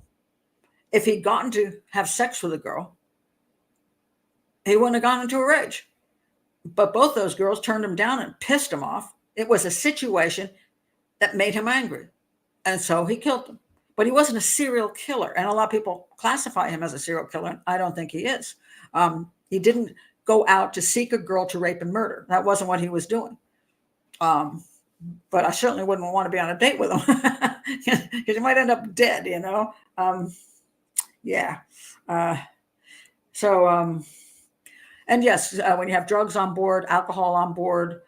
If he'd gotten to have sex with a girl, he wouldn't have gone into a rage. But both those girls turned him down and pissed him off. It was a situation that made him angry. And so he killed them. But he wasn't a serial killer. And a lot of people classify him as a serial killer. And I don't think he is. He didn't go out to seek a girl to rape and murder. That wasn't what he was doing. But I certainly wouldn't want to be on a date with him, because you might end up dead, Yeah. And yes, when you have drugs on board, alcohol on board,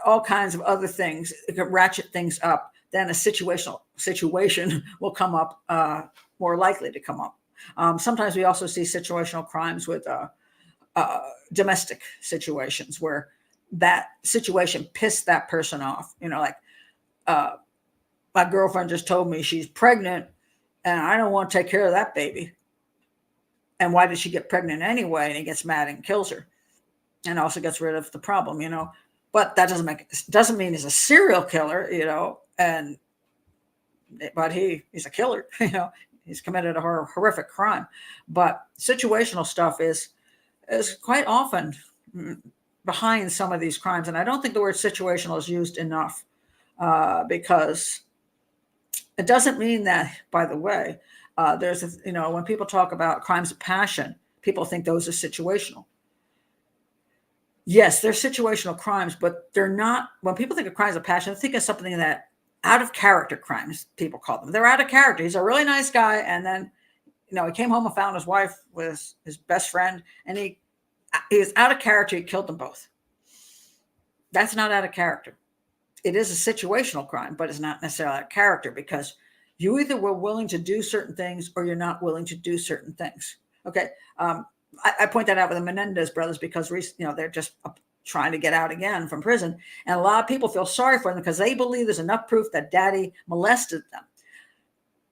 all kinds of other things, it can ratchet things up, then a situation will come up, more likely to come up. Sometimes we also see situational crimes with domestic situations where that situation pissed that person off. Like my girlfriend just told me she's pregnant and I don't want to take care of that baby. And why did she get pregnant anyway? And he gets mad and kills her, and also gets rid of the problem, But that doesn't mean he's a serial killer, but he's a killer, He's committed a horrific crime. But situational stuff is quite often behind some of these crimes, and I don't think the word situational is used enough, because it doesn't mean that. By the way, when people talk about crimes of passion, people think those are situational. Yes, they're situational crimes, but they're not. When people think of crimes of passion, they think of something that out of character crimes, people call them. They're out of character. He's a really nice guy, and then he came home and found his wife with his best friend, and he was out of character. He killed them both. That's not out of character. It is a situational crime, but it's not necessarily out of character, because you either were willing to do certain things or you're not willing to do certain things. Okay. I point that out with the Menendez brothers because, they're just trying to get out again from prison. And a lot of people feel sorry for them because they believe there's enough proof that daddy molested them.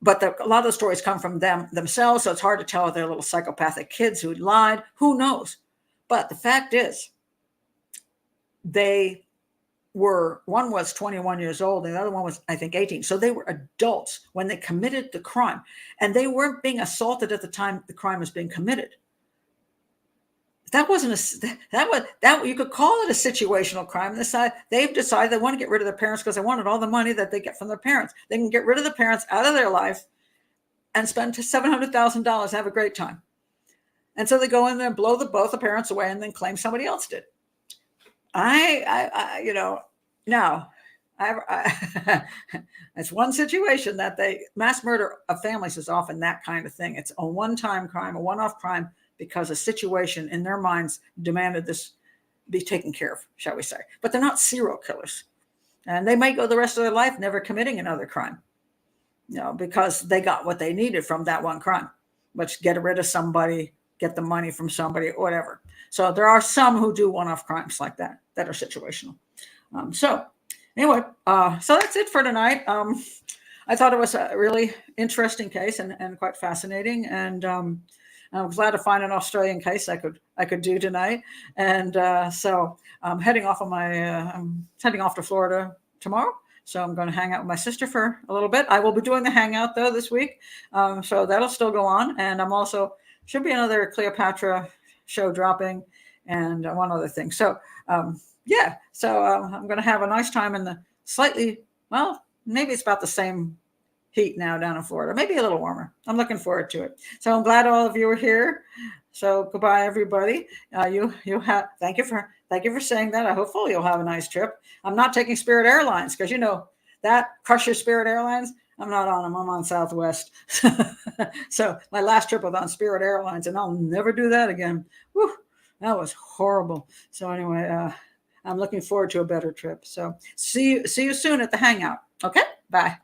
But a lot of the stories come from them themselves. So it's hard to tell if they're little psychopathic kids who lied. Who knows? But the fact is, one was 21 years old and the other one was, I think, 18. So they were adults when they committed the crime, and they weren't being assaulted at the time the crime was being committed. that wasn't that you could call it a situational crime. They've decided they want to get rid of their parents because they wanted all the money that they get from their parents. They can get rid of the parents out of their life and spend $700,000 and have a great time. And so they go in there and blow both the parents away and then claim somebody else did. It's one situation that mass murder of families is often that kind of thing. It's a one-time crime, a one-off crime, because a situation in their minds demanded this be taken care of, shall we say. But they're not serial killers. And they might go the rest of their life never committing another crime, because they got what they needed from that one crime, which get rid of somebody, get the money from somebody, or whatever. So there are some who do one-off crimes like that are situational. So that's it for tonight. I thought it was a really interesting case and quite fascinating. And I was glad to find an Australian case I could do tonight. And so I'm heading off to Florida tomorrow. So I'm going to hang out with my sister for a little bit. I will be doing the hangout though this week. So that'll still go on. And I'm also, should be another Cleopatra show dropping and one other thing. So I'm going to have a nice time in the maybe it's about the same heat now down in Florida, maybe a little warmer. I'm looking forward to it. So I'm glad all of you are here. So goodbye, everybody. Thank you for saying that. Hopefully you'll have a nice trip. I'm not taking Spirit Airlines because that crushes Spirit Airlines. I'm not on them. I'm on Southwest. So my last trip was on Spirit Airlines, and I'll never do that again. Whew, that was horrible. So anyway, I'm looking forward to a better trip. So see you soon at the hangout. Okay, bye.